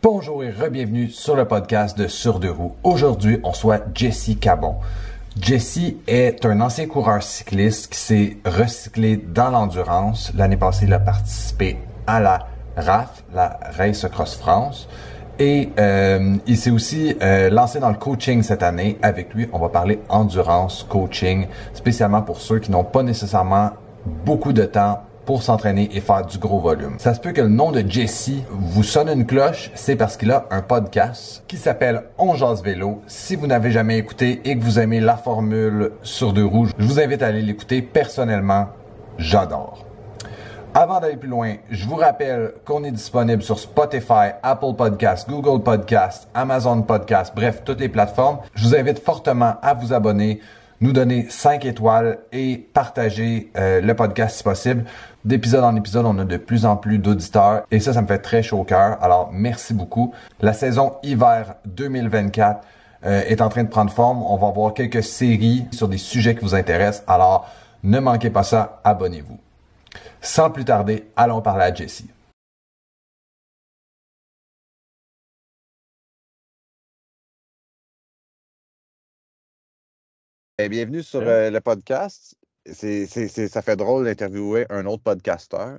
Bonjour et re-bienvenue sur le podcast de Sur deux roues. Aujourd'hui, on reçoit Jesse Cabon. Jesse est un ancien coureur cycliste qui s'est recyclé dans l'endurance. L'année passée, il a participé à la RAF, la Race Cross France. Et il s'est aussi lancé dans le coaching cette année. Avec lui, on va parler endurance, coaching, spécialement pour ceux qui n'ont pas nécessairement beaucoup de temps pour s'entraîner et faire du gros volume. Ça se peut que le nom de Jesse vous sonne une cloche, c'est parce qu'il a un podcast qui s'appelle On jase vélo. Si vous n'avez jamais écouté et que vous aimez la formule sur deux roues, je vous invite à aller l'écouter. Personnellement, j'adore. Avant d'aller plus loin, je vous rappelle qu'on est disponible sur Spotify, Apple Podcasts, Google Podcasts, Amazon Podcasts, bref, toutes les plateformes. Je vous invite fortement à vous abonner, nous donner 5 étoiles et partager le podcast si possible. D'épisode en épisode, on a de plus en plus d'auditeurs et ça me fait très chaud au cœur. Alors, merci beaucoup. La saison hiver 2024 est en train de prendre forme. On va avoir quelques séries sur des sujets qui vous intéressent. Alors, ne manquez pas ça, abonnez-vous. Sans plus tarder, allons parler à Jesse. Bienvenue sur le podcast. Ça fait drôle d'interviewer un autre podcasteur.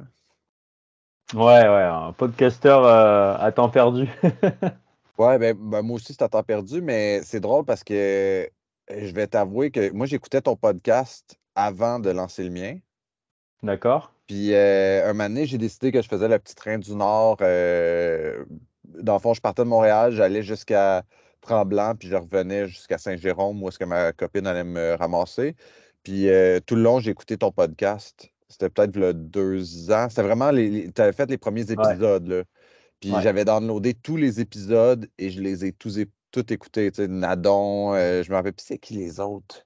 Ouais, un podcasteur à temps perdu. Ouais, ben, moi aussi, c'est à temps perdu, mais c'est drôle parce que je vais t'avouer que moi, j'écoutais ton podcast avant de lancer le mien. D'accord. Puis, un moment donné, j'ai décidé que je faisais le petit train du Nord. Dans le fond, je partais de Montréal, j'allais jusqu'à Tremblant, puis je revenais jusqu'à Saint-Jérôme, où est-ce que ma copine allait me ramasser. Puis, tout le long, j'ai écouté ton podcast. C'était peut-être il y a 2 ans. C'était vraiment, tu avais fait les premiers épisodes, là. Puis, j'avais downloadé tous les épisodes et je les ai tous écoutés. Tu sais, Nadon, je me rappelle plus c'est qui les autres.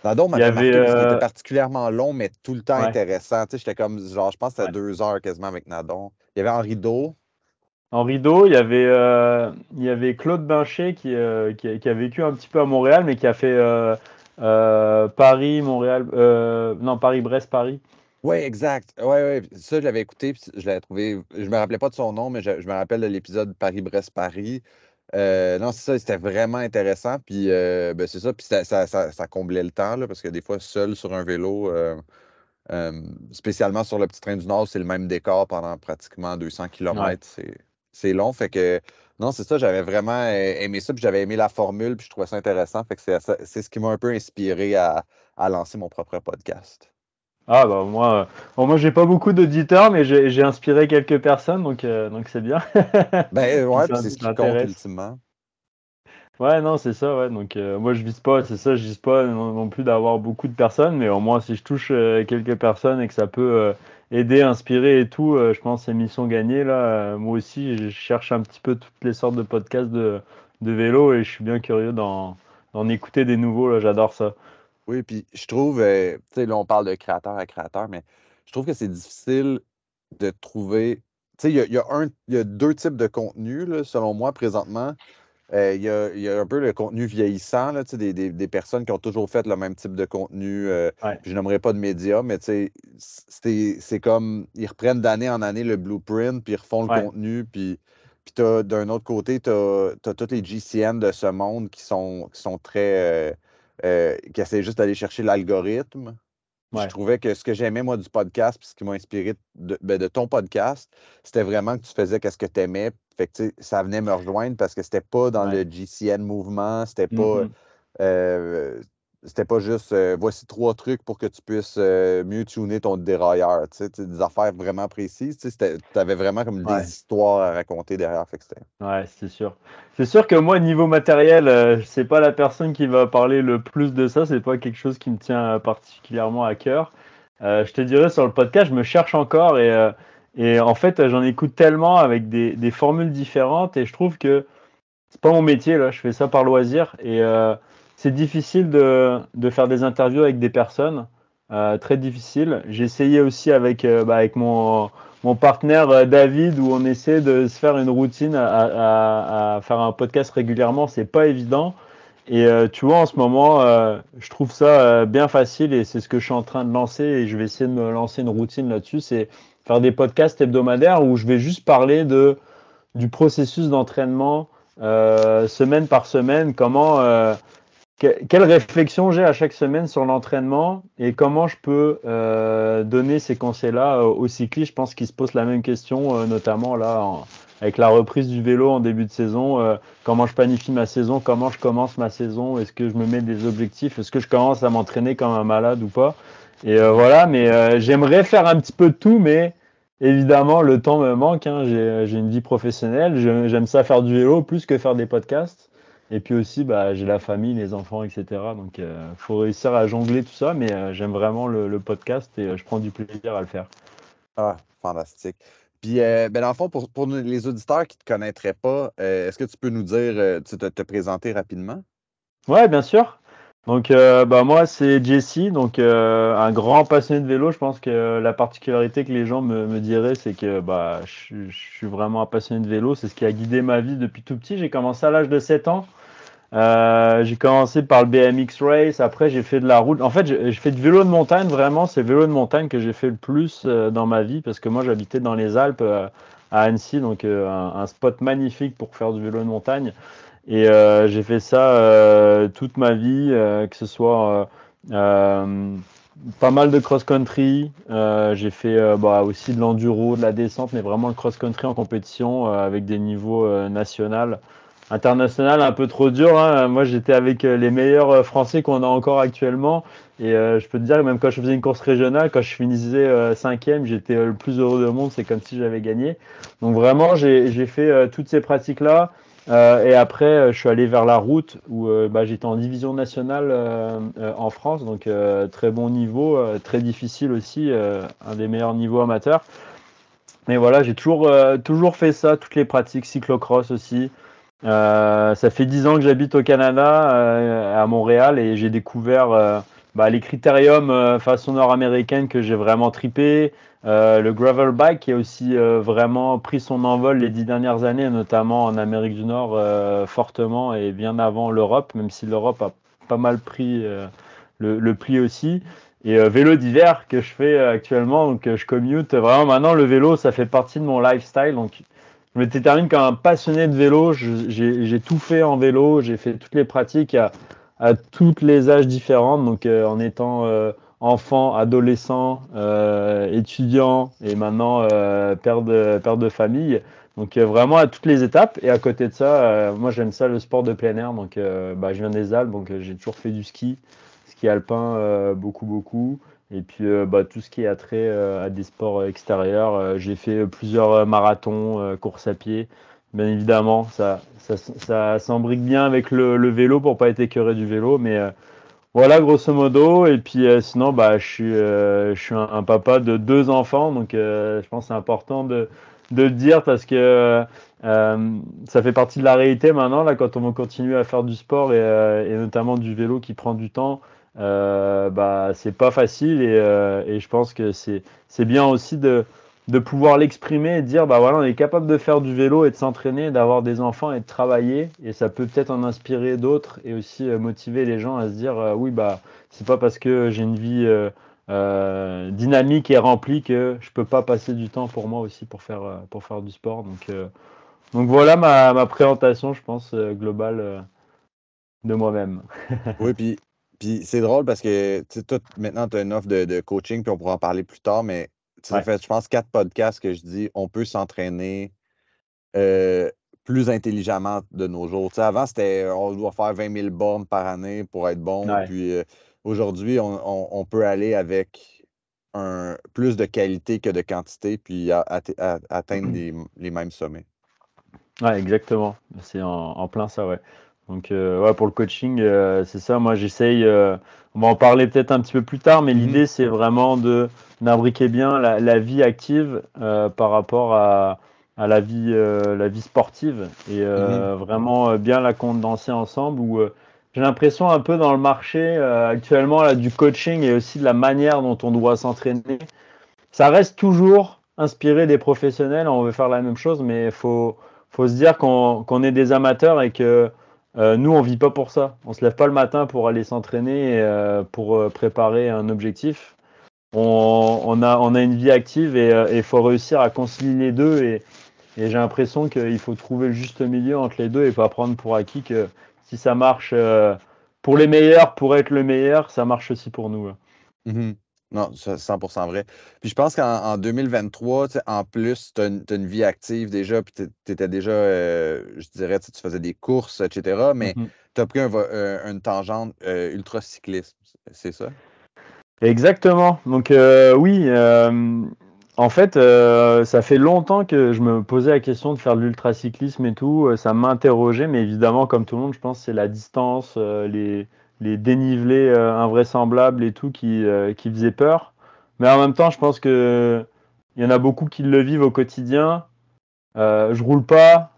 Nadon Il y m'avait avait marqué parce qu'il était particulièrement long, mais tout le temps ouais. intéressant. Tu sais, j'étais comme, genre, je pense que c'était Ouais. 2 heures quasiment avec Nadon. Il y avait Henri Do. En rideau, il y avait Claude Binchet qui a vécu un petit peu à Montréal, mais qui a fait Paris, Montréal, non, Paris, Brest, Paris. Oui, exact. Ouais. Ça, je l'avais écouté, puis je l'avais trouvé. Je me rappelais pas de son nom, mais je me rappelle de l'épisode Paris-Brest-Paris. Non, c'est ça, c'était vraiment intéressant. Puis, ben, c'est ça. Puis, ça comblait le temps, là, parce que des fois, seul sur un vélo, spécialement sur le petit train du Nord, c'est le même décor pendant pratiquement 200 Ouais. km. C'est long. Fait que, non, c'est ça, j'avais vraiment aimé ça. Puis, j'avais aimé la formule, puis je trouvais ça intéressant. Fait que c'est ce qui m'a un peu inspiré à lancer mon propre podcast. Ah bah moi j'ai pas beaucoup d'auditeurs, mais j'ai inspiré quelques personnes, donc c'est bien. Ben Qui ouais, puis c'est ce qui compte s'intéressent. ultimement. Ouais, non, c'est ça, ouais. Donc, moi, je vise pas, c'est ça, je vise pas non plus d'avoir beaucoup de personnes, mais au moins, si je touche quelques personnes et que ça peut aider, inspirer et tout, je pense que c'est mission gagnée, là. Moi aussi, je cherche un petit peu toutes les sortes de podcasts de vélo et je suis bien curieux d'en écouter des nouveaux, là. J'adore ça. Oui, puis je trouve, tu sais, là, on parle de créateur à créateur, mais je trouve que c'est difficile de trouver. Tu sais, il y a 2 types de contenu, là, selon moi, présentement. Il y a un peu le contenu vieillissant, là, tu sais, des personnes qui ont toujours fait le même type de contenu. Ouais, Puis je n'aimerais pas de médias, mais tu sais, c'est comme ils reprennent d'année en année le blueprint, puis ils refont le ouais, contenu, puis d'un autre côté, tu as tous les GCN de ce monde qui sont très. Qui essaient juste d'aller chercher l'algorithme. Puis je ouais, trouvais que ce que j'aimais, moi, du podcast, puis ce qui m'a inspiré de ton podcast, c'était vraiment que tu faisais qu'est-ce que tu aimais. Fait que, tu sais, ça venait me rejoindre parce que c'était pas dans ouais. le GCN mouvement, Mm, euh, c'était pas juste voici 3 trucs pour que tu puisses mieux tuner ton dérailleur. Tu sais, des affaires vraiment précises. Tu avais vraiment comme des ouais. histoires à raconter derrière. Fait que c'était. Ouais, c'est sûr. C'est sûr que moi, niveau matériel, c'est pas la personne qui va parler le plus de ça. C'est pas quelque chose qui me tient particulièrement à cœur. Je te dirais sur le podcast, je me cherche encore et en fait, j'en écoute tellement avec des formules différentes et je trouve que c'est pas mon métier là. Je fais ça par loisir et c'est difficile de faire des interviews avec des personnes. Très difficile. J'ai essayé aussi avec mon partenaire David, où on essaie de se faire une routine à faire un podcast régulièrement, c'est pas évident. Et tu vois, en ce moment, je trouve ça bien facile et c'est ce que je suis en train de lancer et je vais essayer de me lancer une routine là-dessus, c'est faire des podcasts hebdomadaires où je vais juste parler du processus d'entraînement semaine par semaine, quelle réflexion j'ai à chaque semaine sur l'entraînement et comment je peux donner ces conseils-là aux cyclistes. Je pense qu'ils se posent la même question, notamment là, avec la reprise du vélo en début de saison. Comment je planifie ma saison, comment je commence ma saison, est-ce que je me mets des objectifs, est-ce que je commence à m'entraîner comme un malade ou pas. Et voilà, mais j'aimerais faire un petit peu de tout, mais évidemment, le temps me manque. Hein. J'ai une vie professionnelle, j'aime ça faire du vélo plus que faire des podcasts. Et puis aussi, bah, j'ai la famille, les enfants, etc. Donc, faut réussir à jongler tout ça, mais j'aime vraiment le podcast et je prends du plaisir à le faire. Ah, fantastique. Puis, ben dans le fond, pour les auditeurs qui ne te connaîtraient pas, est-ce que tu peux nous dire, te présenter rapidement? Ouais, bien sûr. Donc, bah, moi, c'est Jesse, donc un grand passionné de vélo. Je pense que la particularité que les gens me diraient, c'est que bah, je suis vraiment un passionné de vélo. C'est ce qui a guidé ma vie depuis tout petit. J'ai commencé à l'âge de 7 ans. J'ai commencé par le BMX Race, après j'ai fait de la route. En fait, j'ai fait du vélo de montagne, vraiment, c'est le vélo de montagne que j'ai fait le plus dans ma vie, parce que moi j'habitais dans les Alpes à Annecy, donc un spot magnifique pour faire du vélo de montagne. Et j'ai fait ça toute ma vie, que ce soit pas mal de cross-country. J'ai fait bah, aussi de l'enduro, de la descente, mais vraiment le cross-country en compétition avec des niveaux nationaux. International, un peu trop dur. Hein. Moi, j'étais avec les meilleurs Français qu'on a encore actuellement. Et je peux te dire, même quand je faisais une course régionale, quand je finissais cinquième, j'étais le plus heureux du monde. C'est comme si j'avais gagné. Donc vraiment, j'ai fait toutes ces pratiques-là. Et après, je suis allé vers la route où bah, j'étais en division nationale en France. Donc très bon niveau, très difficile aussi, un des meilleurs niveaux amateurs. Mais voilà, j'ai toujours fait ça, toutes les pratiques, cyclocross aussi. Ça fait 10 ans que j'habite au Canada, à Montréal, et j'ai découvert bah, les critériums façon nord-américaine que j'ai vraiment trippé. Le gravel bike qui a aussi vraiment pris son envol les 10 dernières années, notamment en Amérique du Nord, fortement et bien avant l'Europe, même si l'Europe a pas mal pris le pli aussi. Et vélo d'hiver que je fais actuellement, donc je commute. Vraiment, maintenant, le vélo, ça fait partie de mon lifestyle. Donc, je me détermine comme un passionné de vélo. J'ai tout fait en vélo. J'ai fait toutes les pratiques à tous les âges différents. Donc, en étant enfant, adolescent, étudiant et maintenant père de famille. Donc, vraiment à toutes les étapes. Et à côté de ça, moi, j'aime ça le sport de plein air. Donc, bah, je viens des Alpes. Donc, j'ai toujours fait du ski alpin, beaucoup. Et puis bah, tout ce qui est attrait à des sports extérieurs. J'ai fait plusieurs marathons, courses à pied. Bien évidemment, ça s'embrique bien avec le vélo pour pas être écœuré du vélo. Mais voilà, grosso modo. Et puis sinon, bah, je suis un papa de 2 enfants. Donc je pense que c'est important de le dire parce que ça fait partie de la réalité maintenant. Là, quand on va continuer à faire du sport et notamment du vélo qui prend du temps, bah, c'est pas facile et je pense que c'est bien aussi de pouvoir l'exprimer et de dire bah voilà on est capable de faire du vélo et de s'entraîner, d'avoir des enfants et de travailler et ça peut peut-être en inspirer d'autres et aussi motiver les gens à se dire oui bah c'est pas parce que j'ai une vie dynamique et remplie que je peux pas passer du temps pour moi aussi pour faire du sport donc voilà ma présentation je pense globale de moi-même. Oui, puis c'est drôle parce que tu sais, toi, maintenant, tu as une offre de coaching, puis on pourra en parler plus tard, mais ça Ouais. fait, je pense, 4 podcasts que je dis on peut s'entraîner euh, plus intelligemment de nos jours. Tu sais, avant, c'était on doit faire 20 000 bornes par année pour être bon, Ouais. puis aujourd'hui, on peut aller avec plus de qualité que de quantité, puis atteindre les mêmes sommets. Ouais, exactement. C'est en plein ça, ouais. Donc, ouais, pour le coaching, c'est ça. Moi, j'essaye. On va en parler peut-être un petit peu plus tard, mais Mhm. l'idée, c'est vraiment de d'imbriquer bien la vie active par rapport à la vie sportive et Mhm. vraiment bien la condenser ensemble. Où j'ai l'impression un peu dans le marché actuellement là, du coaching et aussi de la manière dont on doit s'entraîner. Ça reste toujours inspiré des professionnels. On veut faire la même chose, mais faut se dire qu'on est des amateurs et que nous, on vit pas pour ça. On se lève pas le matin pour aller s'entraîner pour préparer un objectif. On a une vie active et il faut réussir à concilier les deux. Et j'ai l'impression qu'il faut trouver le juste milieu entre les deux et pas prendre pour acquis que si ça marche pour les meilleurs, pour être le meilleur, ça marche aussi pour nous. Mhm. Non, c'est 100% vrai. Puis je pense qu'en 2023, tu sais, en plus, tu as, une vie active déjà, puis tu étais déjà, je dirais, tu faisais des courses, etc. Mais Mhm. tu as pris une tangente ultra-cyclisme, c'est ça? Exactement. Donc oui, en fait, ça fait longtemps que je me posais la question de faire de l'ultracyclisme et tout. Ça m'interrogeait, mais évidemment, comme tout le monde, je pense que c'est la distance, les dénivelés invraisemblables et tout qui faisaient peur. Mais en même temps, je pense que il y en a beaucoup qui le vivent au quotidien. Je roule pas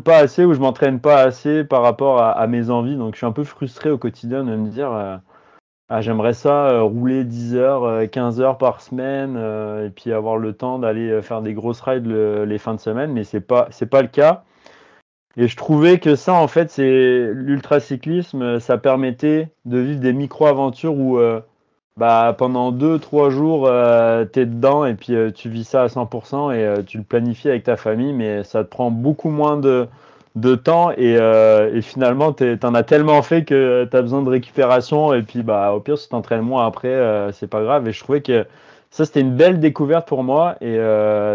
assez ou je m'entraîne pas assez par rapport à mes envies. Donc je suis un peu frustré au quotidien de me dire j'aimerais ça rouler 10 heures, 15 heures par semaine et puis avoir le temps d'aller faire des grosses rides les fins de semaine, mais c'est pas le cas. Et je trouvais que ça, en fait, c'est l'ultracyclisme, ça permettait de vivre des micro-aventures où pendant 2, 3 jours, tu es dedans et puis tu vis ça à 100% et tu le planifies avec ta famille, mais ça te prend beaucoup moins de temps et finalement, t'en as tellement fait que tu as besoin de récupération et puis au pire, si tu t'entraînes moins après, c'est pas grave. Et je trouvais que ça, c'était une belle découverte pour moi et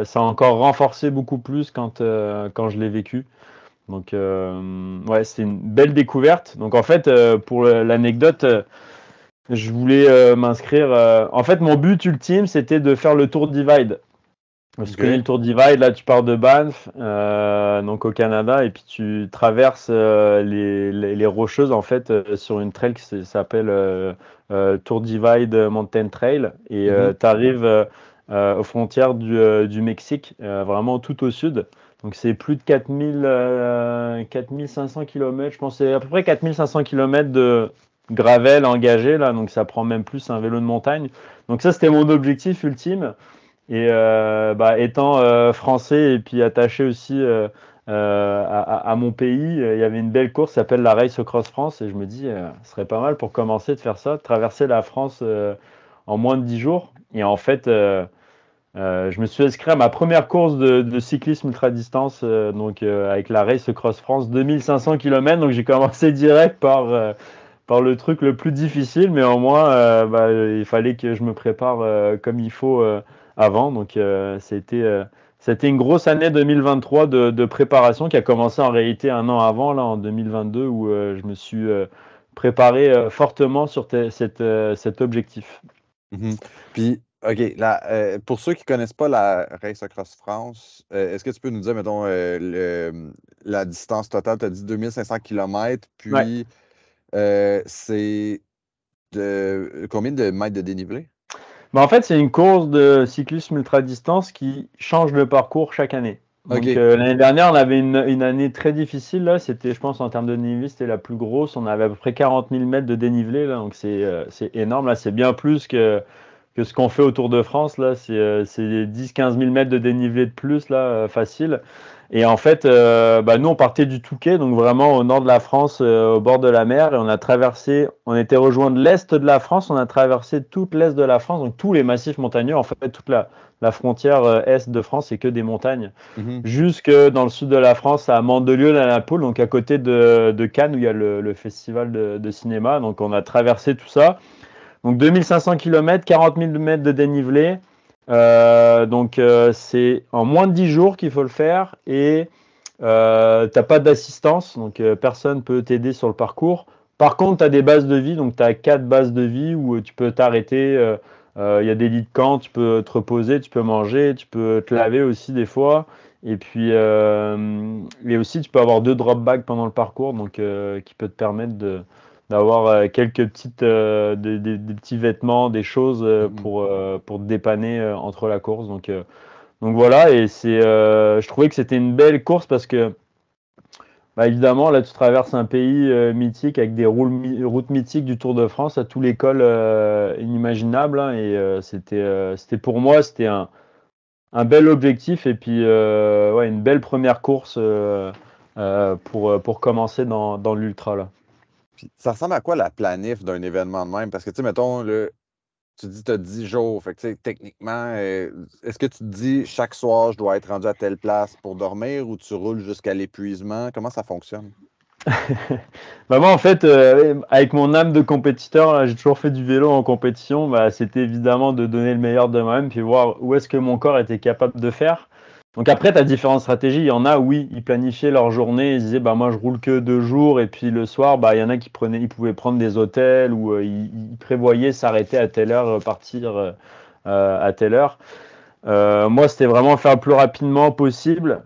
ça a encore renforcé beaucoup plus quand je l'ai vécu. Donc, ouais, c'était une belle découverte. Donc, en fait, pour l'anecdote, je voulais m'inscrire. En fait, mon but ultime, c'était de faire le Tour Divide. Je connais OK. le Tour Divide. Là, tu pars de Banff, donc au Canada, et puis tu traverses les Rocheuses, en fait, sur une trail qui s'appelle Tour Divide Mountain Trail. Et Mhm. tu arrives aux frontières du Mexique, vraiment tout au sud. Donc, c'est plus de 4500 km. Je pense que c'est à peu près 4500 km de gravel engagé, là. Donc, ça prend même plus un vélo de montagne. Donc, ça, c'était mon objectif ultime. Et étant français et puis attaché aussi à mon pays, il y avait une belle course qui s'appelle la Race Cross France. Et je me dis, ce serait pas mal pour commencer de faire ça, de traverser la France en moins de 10 jours. Et en fait, je me suis inscrit à ma première course de cyclisme ultra-distance, avec la Race Cross France, 2500 km. Donc j'ai commencé direct par le truc le plus difficile, mais au moins, il fallait que je me prépare comme il faut avant. Donc c'était une grosse année 2023 de préparation qui a commencé en réalité un an avant, là, en 2022, où je me suis préparé fortement sur cet objectif. Mhm. Puis, OK, là, pour ceux qui ne connaissent pas la Race Across France, est-ce que tu peux nous dire, mettons, la distance totale? Tu as dit 2500 km, Ouais. puis c'est de combien de mètres de dénivelé? En fait, c'est une course de cyclisme ultra-distance qui change de parcours chaque année. Donc OK. l'année dernière, on avait une année très difficile. Là, c'était, je pense, en termes de dénivelé, c'était la plus grosse. On avait à peu près 40 000 mètres de dénivelé. Là, donc c'est énorme. Là, c'est bien plus que ce qu'on fait au Tour de France. Là, c'est 10 15 000 mètres de dénivelé de plus, là, facile. Et en fait, nous, on partait du Touquet, donc vraiment au nord de la France, au bord de la mer, et on a traversé, on était rejoint de l'est de la France, on a traversé toute l'est de la France, donc tous les massifs montagneux, en fait, toute la frontière est de France, c'est que des montagnes, Mhm. jusque dans le sud de la France, à Mandelieu-la-Napoule, donc à côté de Cannes, où il y a le festival de cinéma, donc on a traversé tout ça. Donc 2500 km, 40 000 mètres de dénivelé. C'est en moins de 10 jours qu'il faut le faire et t'as pas d'assistance, donc personne peut t'aider sur le parcours. Par contre, tu as des bases de vie, donc tu as 4 bases de vie où tu peux t'arrêter. Il y a des lits de camp, tu peux te reposer, tu peux manger, tu peux te laver aussi des fois. Et puis, et aussi, tu peux avoir 2 drop bags pendant le parcours, donc qui peut te permettre d'avoir quelques petites, des petits vêtements, des choses Mhm. pour te dépanner entre la course. Donc voilà, et je trouvais que c'était une belle course parce que, évidemment, là, tu traverses un pays mythique avec des routes mythiques du Tour de France à tous les cols inimaginables, hein, et c'était pour moi, c'était un bel objectif et puis ouais, une belle première course pour commencer dans l'ultra là. Puis, ça ressemble à quoi la planif d'un événement de même? Parce que, tu sais, mettons, tu dis tu as 10 jours. Fait que, tu sais, techniquement, est-ce que tu te dis chaque soir, je dois être rendu à telle place pour dormir ou tu roules jusqu'à l'épuisement? Comment ça fonctionne? Bah moi en fait avec mon âme de compétiteur là, j'ai toujours fait du vélo en compétition, bah, c'était évidemment de donner le meilleur de moi-même puis voir où est-ce que mon corps était capable de faire. Donc après tu as différentes stratégies, il y en a oui, ils planifiaient leur journée, ils disaient bah moi je roule que 2 jours et puis le soir bah il y en a qui pouvaient prendre des hôtels ou ils prévoyaient s'arrêter à telle heure, partir à telle heure. Moi c'était vraiment faire le plus rapidement possible.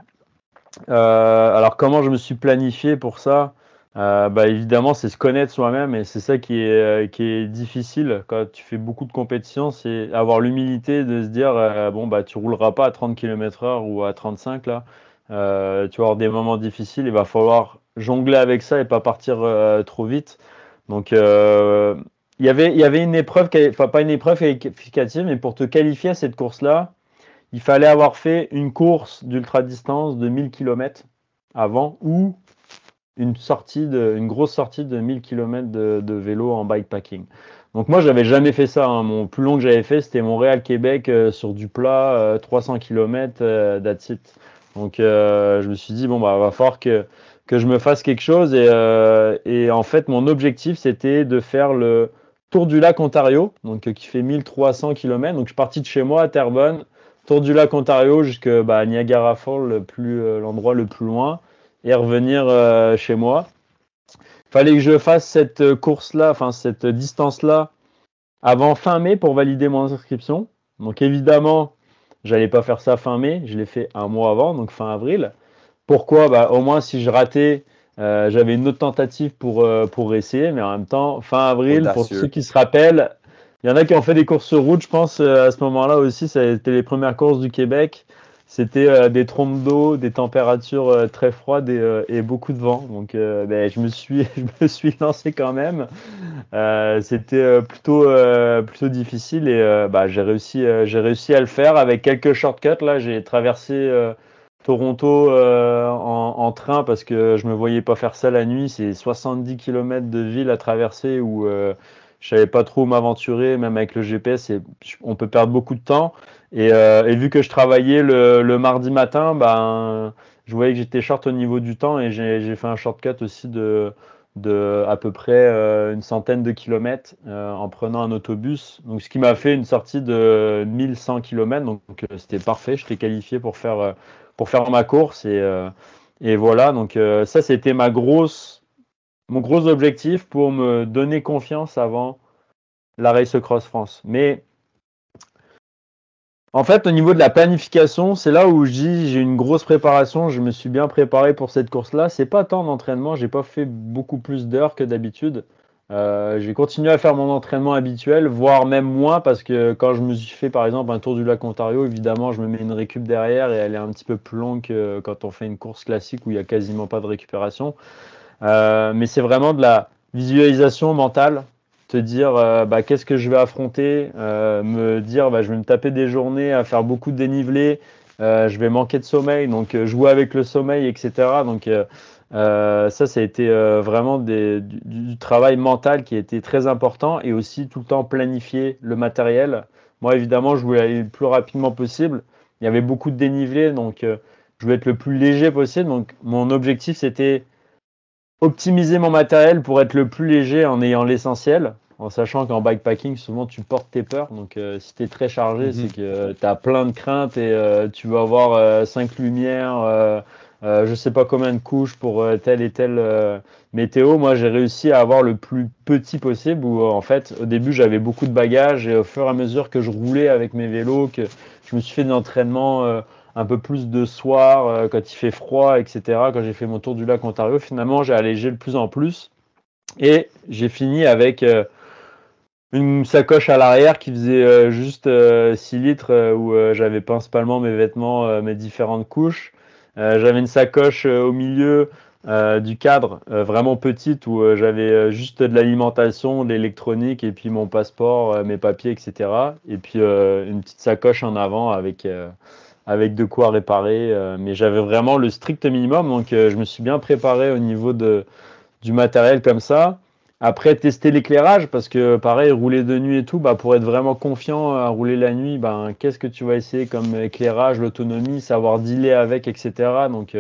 Alors comment je me suis planifié pour ça? Bah évidemment, c'est se connaître soi-même et c'est ça qui est difficile quand tu fais beaucoup de compétitions, c'est avoir l'humilité de se dire bon bah tu rouleras pas à 30 km/h ou à 35 là. Tu vas avoir des moments difficiles, il va falloir jongler avec ça et pas partir trop vite. Donc il y avait une épreuve, enfin pas une épreuve qualificative, mais pour te qualifier à cette course-là, il fallait avoir fait une course d'ultra-distance de 1000 km avant ou une grosse sortie de 1000 km de vélo en bikepacking. Donc moi, j'avais jamais fait ça, hein. Mon plus long que j'avais fait, c'était Montréal-Québec sur du plat, 300 km, that's it. Donc je me suis dit, bon, bah, va falloir que je me fasse quelque chose. Et en fait, mon objectif, c'était de faire le Tour du lac Ontario, donc, qui fait 1300 km. Donc je suis parti de chez moi à Terrebonne, Tour du lac Ontario jusqu'à Niagara Falls, l'endroit le plus loin, et revenir chez moi. Fallait que je fasse cette course-là, enfin cette distance-là, avant fin mai pour valider mon inscription. Donc évidemment, j'allais pas faire ça fin mai, je l'ai fait un mois avant, donc fin avril. Pourquoi? Bah, au moins si je ratais, j'avais une autre tentative pour essayer, mais en même temps, fin avril, pour ceux Audacieux. qui se rappellent, il y en a qui ont fait des courses sur route, je pense, à ce moment-là aussi, ça a été les premières courses du Québec. C'était des trompes d'eau, des températures très froides et beaucoup de vent. Donc ben, je me suis lancé quand même. C'était plutôt difficile et bah, j'ai réussi à le faire avec quelques shortcuts. Là, j'ai traversé Toronto en train parce que je me voyais pas faire ça la nuit. C'est 70 km de ville à traverser où je savais pas trop où m'aventurer, même avec le GPS. On peut perdre beaucoup de temps. Et vu que je travaillais le mardi matin, ben, je voyais que j'étais short au niveau du temps et j'ai fait un shortcut aussi de à peu près une centaine de kilomètres en prenant un autobus. Donc, ce qui m'a fait une sortie de 1100 km. Donc, c'était parfait. J'étais qualifié pour faire ma course. Et voilà. Donc, ça, c'était mon gros objectif pour me donner confiance avant la Race Cross France. Mais en fait, au niveau de la planification, c'est là où je dis j'ai une grosse préparation. Je me suis bien préparé pour cette course-là. C'est pas tant d'entraînement. J'ai pas fait beaucoup plus d'heures que d'habitude. J'ai continué à faire mon entraînement habituel, voire même moins, parce que quand je me suis fait par exemple un tour du lac Ontario, évidemment, je me mets une récup derrière et elle est un petit peu plus longue que quand on fait une course classique où il y a quasiment pas de récupération. Mais c'est vraiment de la visualisation mentale, te dire bah, qu'est-ce que je vais affronter, me dire bah, je vais me taper des journées à faire beaucoup de dénivelé, je vais manquer de sommeil, donc jouer avec le sommeil, etc. Donc ça a été vraiment du travail mental qui a été très important et aussi tout le temps planifier le matériel. Moi évidemment je voulais aller le plus rapidement possible, il y avait beaucoup de dénivelé, donc je voulais être le plus léger possible, donc mon objectif c'était optimiser mon matériel pour être le plus léger en ayant l'essentiel, en sachant qu'en bikepacking, souvent tu portes tes peurs. Donc si tu es très chargé, c'est que tu as plein de craintes et tu vas avoir 5 lumières, je sais pas combien de couches pour telle et telle météo. Moi, j'ai réussi à avoir le plus petit possible où en fait, au début, j'avais beaucoup de bagages et au fur et à mesure que je roulais avec mes vélos, que je me suis fait des entraînements un peu plus de soir, quand il fait froid, etc. Quand j'ai fait mon tour du lac Ontario, finalement, j'ai allégé de plus en plus. Et j'ai fini avec une sacoche à l'arrière qui faisait juste 6 litres, où j'avais principalement mes vêtements, mes différentes couches. J'avais une sacoche au milieu du cadre, vraiment petite, où j'avais juste de l'alimentation, de l'électronique, et puis mon passeport, mes papiers, etc. Et puis une petite sacoche en avant avec de quoi réparer. Mais j'avais vraiment le strict minimum, donc je me suis bien préparé au niveau du matériel comme ça. Après, tester l'éclairage, parce que pareil, rouler de nuit et tout, pour être vraiment confiant à rouler la nuit, qu'est-ce que tu vas essayer comme éclairage, l'autonomie, savoir dealer avec, etc. Donc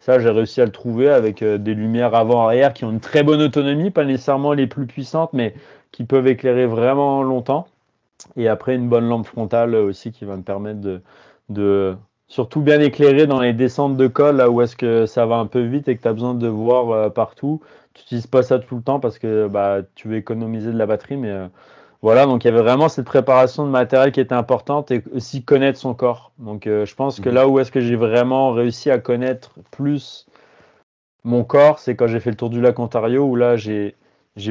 ça, j'ai réussi à le trouver avec des lumières avant-arrière qui ont une très bonne autonomie, pas nécessairement les plus puissantes, mais qui peuvent éclairer vraiment longtemps. Et après, une bonne lampe frontale aussi qui va me permettre de surtout bien éclairer dans les descentes de col, là où est-ce que ça va un peu vite et que tu as besoin de voir partout. Tu n'utilises pas ça tout le temps parce que tu veux économiser de la batterie, mais voilà, donc il y avait vraiment cette préparation de matériel qui était importante et aussi connaître son corps. Donc je pense que là où est-ce que j'ai vraiment réussi à connaître plus mon corps, c'est quand j'ai fait le tour du lac Ontario, où là j'ai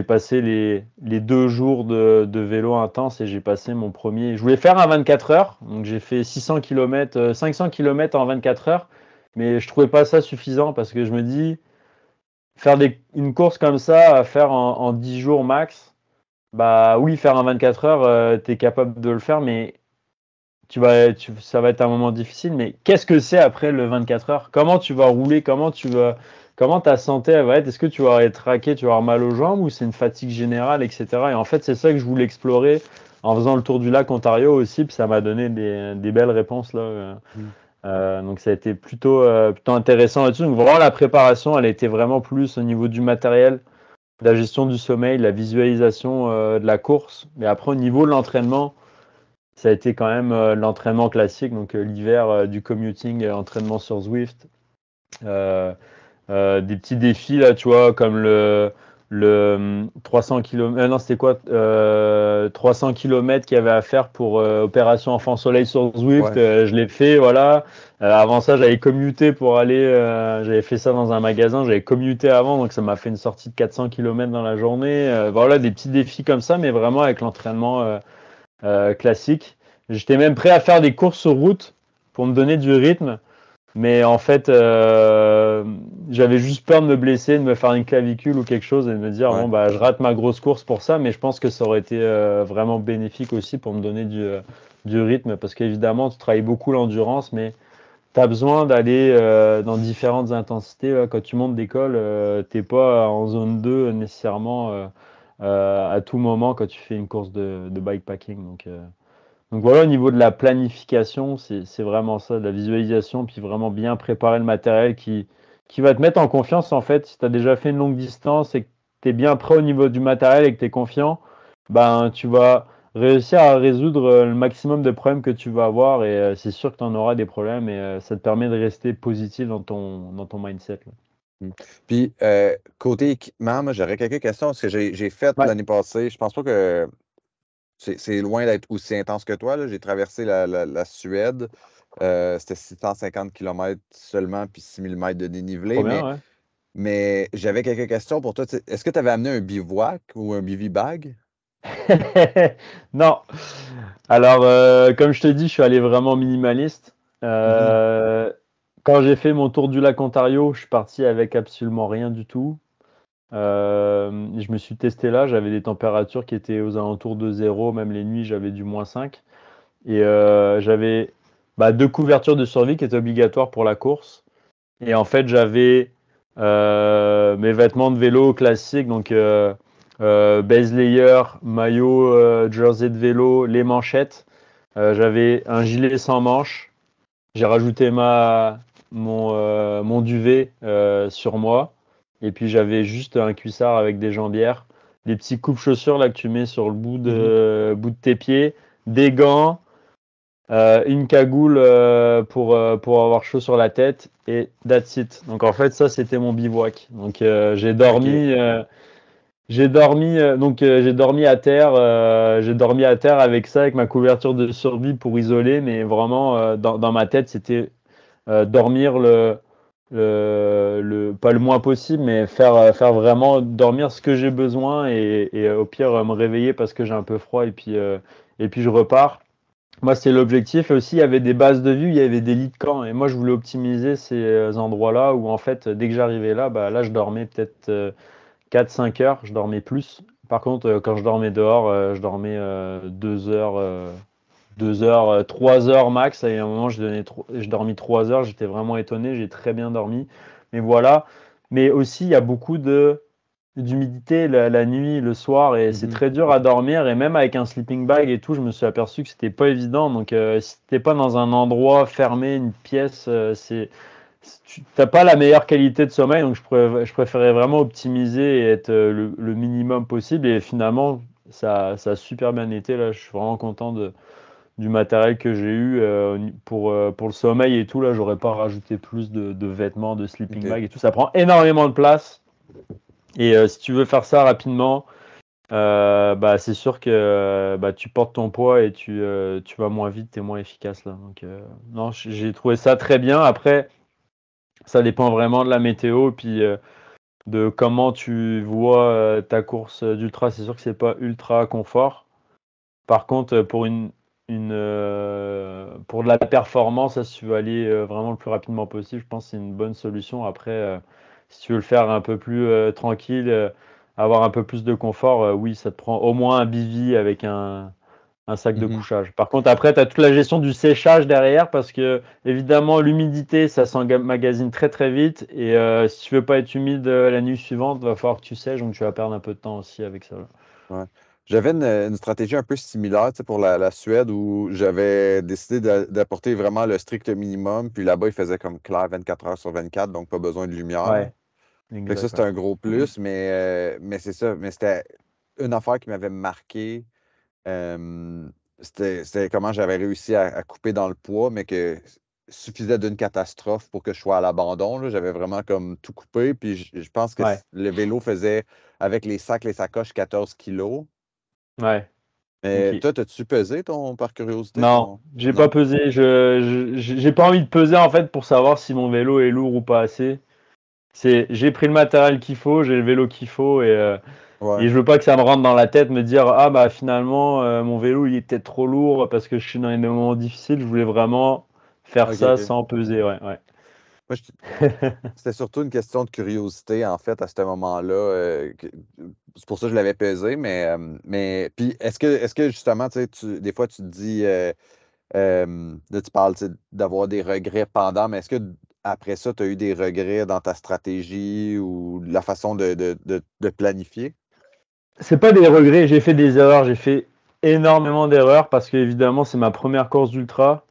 passé les 2 jours de vélo intense et j'ai passé mon premier. Je voulais faire un 24 heures, donc j'ai fait 600 km, 500 km en 24 heures, mais je trouvais pas ça suffisant parce que je me dis, faire une course comme ça, à faire en 10 jours max, oui, faire un 24 heures, tu es capable de le faire, mais ça va être un moment difficile. Mais qu'est-ce que c'est après le 24 heures? Comment tu vas rouler? Comment ta santé elle va être? Est-ce que tu vas être raqué, tu vas avoir mal aux jambes ou c'est une fatigue générale, etc. Et en fait, c'est ça que je voulais explorer en faisant le tour du lac Ontario aussi, puis ça m'a donné des belles réponses là. Donc ça a été plutôt intéressant là-dessus. Donc vraiment la préparation, elle était vraiment plus au niveau du matériel, de la gestion du sommeil, de la visualisation de la course. Mais après au niveau de l'entraînement, ça a été quand même l'entraînement classique. Donc l'hiver du commuting, entraînement sur Zwift. Des petits défis là, tu vois, comme le 300 km, non c'était quoi 300 km qu'il y avait à faire pour Opération Enfant Soleil sur Zwift, je l'ai fait, voilà. Avant ça, j'avais commuté pour aller, j'avais fait ça dans un magasin, j'avais commuté avant, donc ça m'a fait une sortie de 400 km dans la journée. Voilà, des petits défis comme ça, mais vraiment avec l'entraînement classique. J'étais même prêt à faire des courses sur route pour me donner du rythme. Mais en fait, j'avais juste peur de me blesser, de me faire une clavicule ou quelque chose et de me dire, je rate ma grosse course pour ça. Mais je pense que ça aurait été vraiment bénéfique aussi pour me donner du rythme. Parce qu'évidemment, tu travailles beaucoup l'endurance, mais tu as besoin d'aller dans différentes intensités. Quand tu montes d'école, tu n'es pas en zone 2 nécessairement à tout moment quand tu fais une course de bikepacking. Donc voilà, au niveau de la planification, c'est vraiment ça, de la visualisation, puis vraiment bien préparer le matériel qui va te mettre en confiance en fait. Si tu as déjà fait une longue distance et que tu es bien prêt au niveau du matériel et que tu es confiant, tu vas réussir à résoudre le maximum de problèmes que tu vas avoir et c'est sûr que tu en auras des problèmes et ça te permet de rester positif dans ton mindset. Là. Puis, côté équipement, moi, j'aurais quelques questions parce que j'ai fait l'année passée. Je pense pas que c'est loin d'être aussi intense que toi. J'ai traversé la Suède. C'était 650 km seulement, puis 6000 mètres de dénivelé. Trop bien, mais j'avais quelques questions pour toi. Est-ce que tu avais amené un bivouac ou un bivy-bag? Non. Alors, comme je te dis, je suis allé vraiment minimaliste. Quand j'ai fait mon tour du lac Ontario, je suis parti avec absolument rien du tout. Je me suis testé là, j'avais des températures qui étaient aux alentours de 0, même les nuits, j'avais du -5. Et j'avais 2 couvertures de survie qui étaient obligatoires pour la course. Et en fait, j'avais mes vêtements de vélo classiques, donc base layer, maillot, jersey de vélo, les manchettes. J'avais un gilet sans manches. J'ai rajouté mon duvet sur moi. Et puis j'avais juste un cuissard avec des jambières, des petits coupe-chaussures là que tu mets sur le bout de tes pieds, des gants, une cagoule pour avoir chaud sur la tête et that's it. Donc en fait ça c'était mon bivouac. Donc j'ai dormi à terre. J'ai dormi à terre avec ça, avec ma couverture de survie pour isoler, mais vraiment dans ma tête c'était dormir pas le moins possible, mais faire vraiment dormir ce que j'ai besoin et au pire me réveiller parce que j'ai un peu froid et puis je repars. Moi, c'est l'objectif. Et aussi, il y avait des bases de vue, il y avait des lits de camp. Et moi, je voulais optimiser ces endroits-là où, en fait, dès que j'arrivais là, là, je dormais peut-être 4-5 heures. Je dormais plus. Par contre, quand je dormais dehors, je dormais 2 heures, 3 heures max. Et à un moment, je dormis 3 heures. J'étais vraiment étonné. J'ai très bien dormi. Mais voilà. Mais aussi, il y a beaucoup de d'humidité la nuit, le soir, et c'est très dur à dormir. Et même avec un sleeping bag et tout, je me suis aperçu que c'était pas évident. Donc, si t'es pas dans un endroit fermé, une pièce, tu n'as pas la meilleure qualité de sommeil. Donc, je préférais vraiment optimiser et être le minimum possible. Et finalement, ça a super bien été. Là, je suis vraiment content du matériel que j'ai eu pour le sommeil et tout. Là, j'aurais pas rajouté plus de vêtements, de sleeping bag et tout. Ça prend énormément de place. Et si tu veux faire ça rapidement, c'est sûr que tu portes ton poids et tu vas moins vite, tu es moins efficace là. Donc, non, j'ai trouvé ça très bien. Après, ça dépend vraiment de la météo et puis de comment tu vois ta course d'ultra. C'est sûr que c'est pas ultra confort. Par contre, pour pour de la performance, si tu veux aller vraiment le plus rapidement possible, je pense que c'est une bonne solution. Après, si tu veux le faire un peu plus tranquille, avoir un peu plus de confort, oui, ça te prend au moins un bivy avec un sac de couchage. Par contre, après, tu as toute la gestion du séchage derrière parce que, évidemment, l'humidité, ça s'emmagasine très très vite. Et si tu veux pas être humide la nuit suivante, il va falloir que tu sèches, donc tu vas perdre un peu de temps aussi avec ça. Ouais. J'avais une stratégie un peu similaire pour la Suède où j'avais décidé d'apporter vraiment le strict minimum. Puis là-bas, il faisait comme clair 24 heures sur 24, donc pas besoin de lumière. Ouais, Fait que ça, exact. c'était un gros plus, mais c'est ça. Mais c'était une affaire qui m'avait marqué. euh, c'était comment j'avais réussi à couper dans le poids, mais que suffisait d'une catastrophe pour que je sois à l'abandon, là. J'avais vraiment comme tout coupé. Puis je pense que Ouais, le vélo faisait, avec les sacs, les sacoches, 14 kilos. ouais. Mais Ok. toi, t'as-tu pesé par curiosité, Non, ton. j'ai pas Non? pesé. J'ai pas envie de peser en fait pour savoir si mon vélo est lourd ou pas assez. J'ai pris le matériel qu'il faut, j'ai le vélo qu'il faut Ouais. et je veux pas que ça me rentre dans la tête, me dire ah bah finalement mon vélo il est peut-être trop lourd parce que je suis dans des moments difficiles. Je voulais vraiment faire OK, ça OK. sans peser, ouais, ouais. Moi, c'était surtout une question de curiosité, en fait, à ce moment-là. C'est pour ça que je l'avais pesé, mais puis est-ce que justement, tu sais, des fois, tu te dis, là, tu parles, tu sais, d'avoir des regrets pendant, mais est-ce que après ça, tu as eu des regrets dans ta stratégie ou la façon de planifier? C'est pas des regrets, j'ai fait des erreurs, j'ai fait énormément d'erreurs parce que évidemment c'est ma première course d'ultra.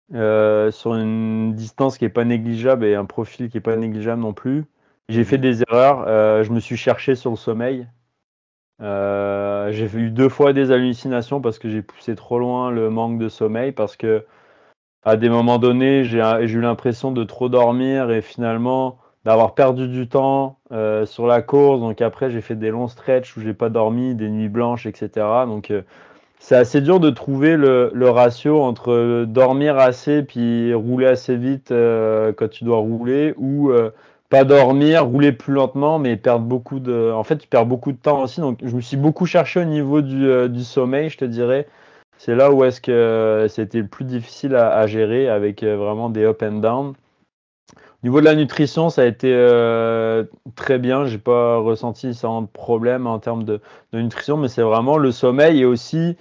Sur une distance qui est pas négligeable et un profil qui est pas négligeable non plus. J'ai fait Mhm. des erreurs, je me suis cherché sur le sommeil. J'ai eu 2 fois des hallucinations parce que j'ai poussé trop loin le manque de sommeil parce que à des moments donnés, j'ai eu l'impression de trop dormir et finalement d'avoir perdu du temps sur la course. Donc après, j'ai fait des longs stretches où j'ai pas dormi, des nuits blanches, etc. Donc c'est assez dur de trouver le ratio entre dormir assez puis rouler assez vite quand tu dois rouler ou pas dormir, rouler plus lentement mais perdre beaucoup de. En fait, tu perds beaucoup de temps aussi. Donc, je me suis beaucoup cherché au niveau du sommeil, je te dirais. C'est là où est-ce que c'était le plus difficile à gérer avec vraiment des up and down. Au niveau de la nutrition, ça a été très bien. J'ai pas ressenti sans problème en termes de nutrition, mais c'est vraiment le sommeil et aussi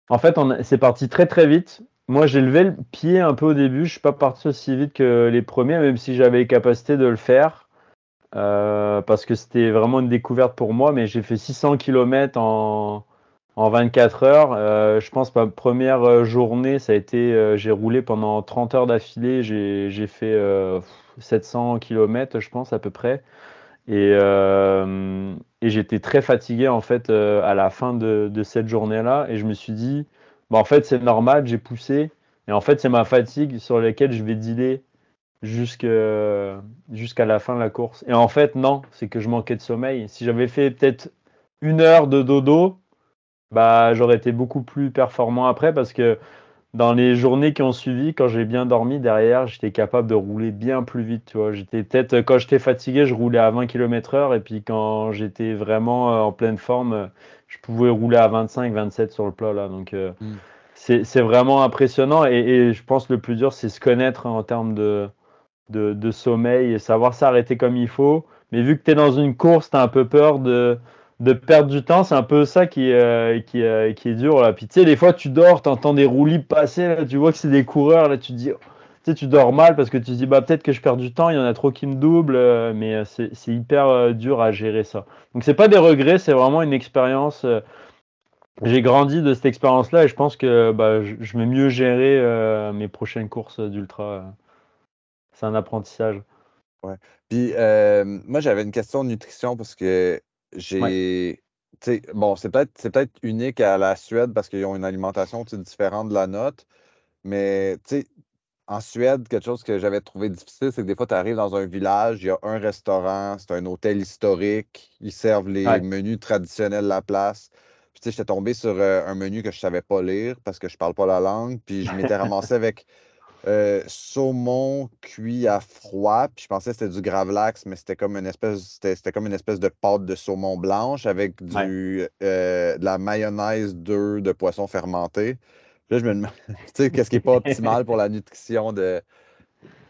en fait, c'est parti très très vite. Moi, j'ai levé le pied un peu au début. Je suis pas parti aussi vite que les premiers, même si j'avais les capacités de le faire, parce que c'était vraiment une découverte pour moi. Mais j'ai fait 600 km en 24 heures. Je pense que ma première journée, ça a été, j'ai roulé pendant 30 heures d'affilée. J'ai fait 700 km, je pense à peu près. Et j'étais très fatigué en fait à la fin de cette journée-là. Et je me suis dit, bah, en fait, c'est normal, j'ai poussé. Et en fait, c'est ma fatigue sur laquelle je vais dealer jusqu'à la fin de la course. Et en fait, non, c'est que je manquais de sommeil. Si j'avais fait peut-être 1 heure de dodo, bah, j'aurais été beaucoup plus performant après parce que dans les journées qui ont suivi, quand j'ai bien dormi derrière, j'étais capable de rouler bien plus vite, tu vois. J'étais peut-être quand j'étais fatigué, je roulais à 20 km/h et puis quand j'étais vraiment en pleine forme, je pouvais rouler à 25, 27 sur le plat là. Donc Mm. c'est vraiment impressionnant et je pense que le plus dur c'est se connaître en termes de sommeil et savoir s'arrêter comme il faut. Mais vu que tu es dans une course, tu as un peu peur de perdre du temps. C'est un peu ça qui est dur. Là. Puis tu sais, des fois, tu dors, tu entends des roues libres passer. Là, tu vois que c'est des coureurs. Là, tu te dis, sais, tu dors mal parce que tu te dis, bah, peut-être que je perds du temps, il y en a trop qui me doublent, mais c'est hyper dur à gérer ça. Donc, c'est pas des regrets, c'est vraiment une expérience. J'ai grandi de cette expérience-là et je pense que bah, je vais mieux gérer mes prochaines courses d'ultra. C'est un apprentissage. Ouais. Puis, moi, j'avais une question de nutrition parce que Ouais, j'ai. Tu sais, bon, c'est peut-être unique à la Suède parce qu'ils ont une alimentation tu sais, différente de la nôtre. Mais, tu sais, en Suède, quelque chose que j'avais trouvé difficile, c'est que des fois, tu arrives dans un village, il y a un restaurant, c'est un hôtel historique, ils servent les ouais, menus traditionnels de la place. Puis, tu sais, j'étais tombé sur un menu que je savais pas lire parce que je parle pas la langue. Puis, je m'étais ramassé avec saumon cuit à froid, puis je pensais que c'était du gravlax, mais c'était comme une espèce de pâte de saumon blanche avec ouais. de la mayonnaise d'œufs de poisson fermenté. Puis là, je me demande, tu sais, qu'est-ce qui n'est pas optimal pour la nutrition de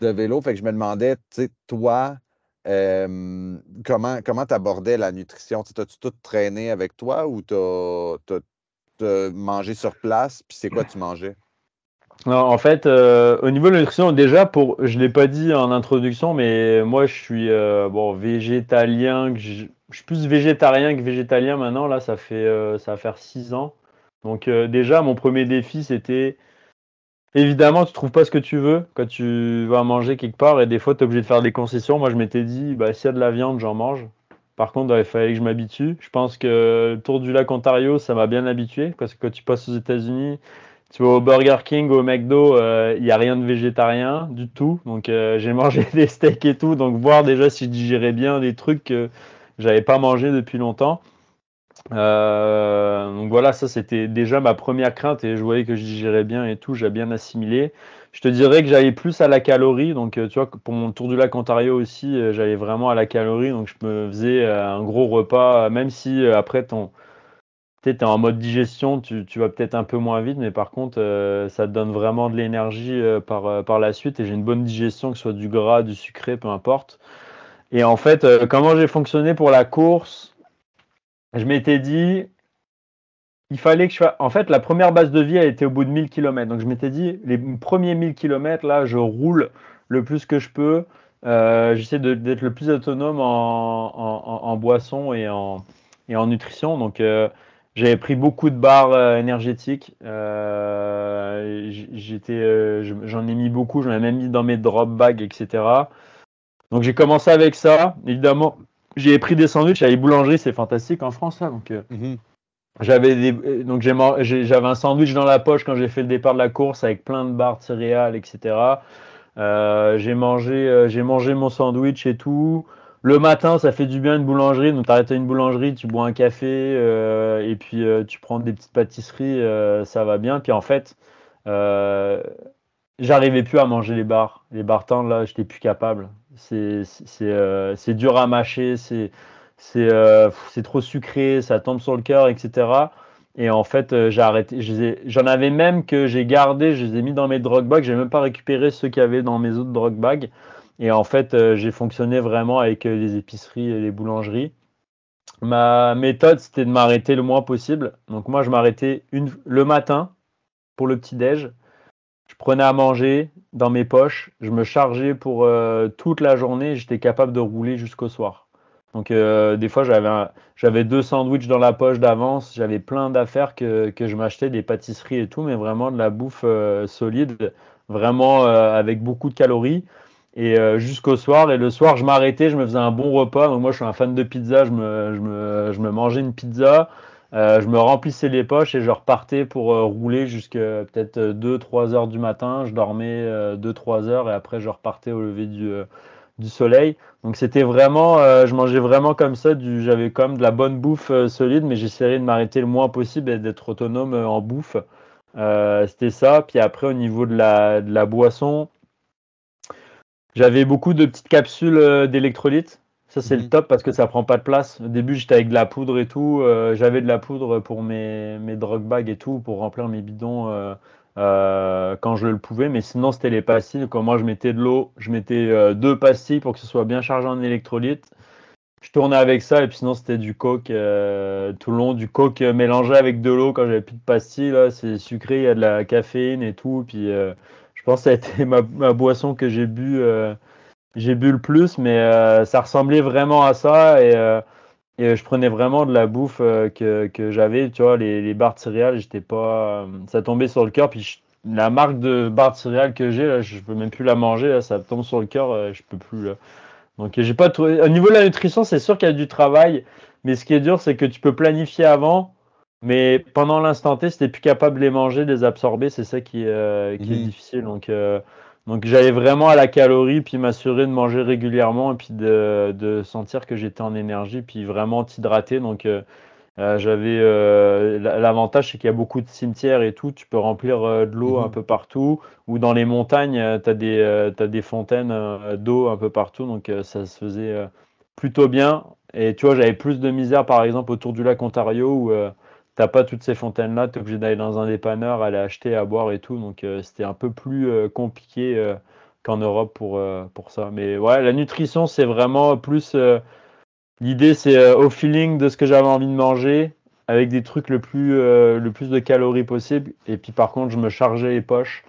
vélo. Fait que je me demandais, tu sais, toi, comment tu abordais la nutrition? Tu sais, t'as-tu tout traîné avec toi ou t'as mangé sur place? Puis c'est quoi tu mangeais? Non, en fait, au niveau de la nutrition, déjà, je l'ai pas dit en introduction, mais moi, je suis bon, végétalien. Je suis plus végétarien que végétalien maintenant. Là, ça va faire 6 ans. Donc, déjà, mon premier défi, c'était évidemment, tu trouves pas ce que tu veux quand tu vas manger quelque part, et des fois, tu es obligé de faire des concessions. Moi, je m'étais dit, bah, s'il y a de la viande, j'en mange. Par contre, il fallait que je m'habitue. Je pense que le Tour du lac Ontario, ça m'a bien habitué, parce que quand tu passes aux États-Unis, tu vas au Burger King, au McDo, il n'y a rien de végétarien du tout. Donc, j'ai mangé des steaks et tout. Donc, voir déjà si je digérais bien des trucs que j'avais pas mangé depuis longtemps. Donc voilà, ça c'était déjà ma première crainte et je voyais que je digérais bien et tout, j'ai bien assimilé. Je te dirais que j'allais plus à la calorie, donc tu vois, pour mon tour du lac Ontario aussi, j'allais vraiment à la calorie, donc je me faisais un gros repas, même si après t'es en mode digestion, tu vas peut-être un peu moins vite, mais par contre, ça te donne vraiment de l'énergie par la suite et j'ai une bonne digestion, que ce soit du gras, du sucré, peu importe. Et en fait, comment j'ai fonctionné pour la course? Je m'étais dit, il fallait que je fasse. En fait, la première base de vie, elle était au bout de 1000 km. Donc, je m'étais dit, les premiers 1000 km, là, je roule le plus que je peux. J'essaie d'être le plus autonome en boisson et en nutrition. Donc, j'avais pris beaucoup de barres énergétiques. J'en ai mis beaucoup. J'en ai même mis dans mes drop bags, etc. Donc, j'ai commencé avec ça. Évidemment, j'ai pris des sandwichs à les boulangeries. C'est fantastique en France, là. Donc, Mhm. j'avais un sandwich dans la poche quand j'ai fait le départ de la course avec plein de barres de céréales, etc. J'ai mangé mon sandwich et tout. Le matin, ça fait du bien une boulangerie. Donc, tu arrêtes à une boulangerie, tu bois un café et puis tu prends des petites pâtisseries, ça va bien. Puis en fait, euh, j'arrivais plus à manger les barres. Les barres tendres, là, j'étais plus capable. C'est dur à mâcher, c'est trop sucré, ça tombe sur le cœur, etc. Et en fait, j'ai arrêté. J'en avais même que j'ai gardé, je les ai mis dans mes drug bags. J'ai même pas récupéré ceux qu'il y avait dans mes autres drug bags. Et en fait, j'ai fonctionné vraiment avec les épiceries et les boulangeries. Ma méthode, c'était de m'arrêter le moins possible. Donc moi, je m'arrêtais le matin pour le petit-déj. Je prenais à manger dans mes poches, je me chargeais pour toute la journée, j'étais capable de rouler jusqu'au soir. Donc des fois j'avais 2 sandwichs dans la poche d'avance, j'avais plein d'affaires que je m'achetais, des pâtisseries et tout, mais vraiment de la bouffe solide, vraiment avec beaucoup de calories. Et jusqu'au soir, et le soir je m'arrêtais, je me faisais un bon repas. Donc moi je suis un fan de pizza, je me mangeais une pizza. Je me remplissais les poches et je repartais pour rouler jusqu'à peut-être 2-3 heures du matin. Je dormais 2-3 heures et après je repartais au lever du soleil. Donc c'était vraiment, je mangeais vraiment comme ça. J'avais quand même de la bonne bouffe solide, mais j'essayais de m'arrêter le moins possible et d'être autonome en bouffe. C'était ça. Puis après, au niveau de la boisson, j'avais beaucoup de petites capsules d'électrolytes. Ça, c'est le Mhm. top parce que ça prend pas de place. Au début, j'étais avec de la poudre et tout. J'avais de la poudre pour mes drug bags et tout, pour remplir mes bidons quand je le pouvais. Mais sinon, c'était les pastilles. Quand moi, je mettais de l'eau, je mettais 2 pastilles pour que ce soit bien chargé en électrolytes. Je tournais avec ça et puis sinon, c'était du coke tout le long. Du coke mélangé avec de l'eau quand j'avais plus de pastilles. Là, c'est sucré, il y a de la caféine et tout. Puis je pense que ça a été ma boisson que j'ai bu le plus, mais ça ressemblait vraiment à ça et je prenais vraiment de la bouffe que j'avais, tu vois, les barres de céréales, j'étais pas, ça tombait sur le cœur, puis la marque de barres de céréales que j'ai, là, je peux même plus la manger, là, ça tombe sur le cœur, je peux plus. Là. Donc j'ai pas trouvé. Au niveau de la nutrition, c'est sûr qu'il y a du travail, mais ce qui est dur, c'est que tu peux planifier avant, mais pendant l'instant T, si t'es plus capable de les manger, de les absorber, c'est ça qui est difficile. Donc j'allais vraiment à la calorie, puis m'assurer de manger régulièrement, et puis de sentir que j'étais en énergie, puis vraiment t'hydrater. Donc l'avantage, c'est qu'il y a beaucoup de cimetières et tout. Tu peux remplir de l'eau un peu partout. Ou dans les montagnes, t'as des fontaines d'eau un peu partout. Donc ça se faisait plutôt bien. Et tu vois, j'avais plus de misère, par exemple, autour du lac Ontario où t'as pas toutes ces fontaines-là. T'es obligé d'aller dans un dépanneur, aller acheter à boire et tout. Donc c'était un peu plus compliqué qu'en Europe pour ça. Mais ouais, la nutrition, c'est vraiment plus. L'idée, c'est au feeling de ce que j'avais envie de manger, avec des trucs le plus de calories possible. Et puis par contre, je me chargeais les poches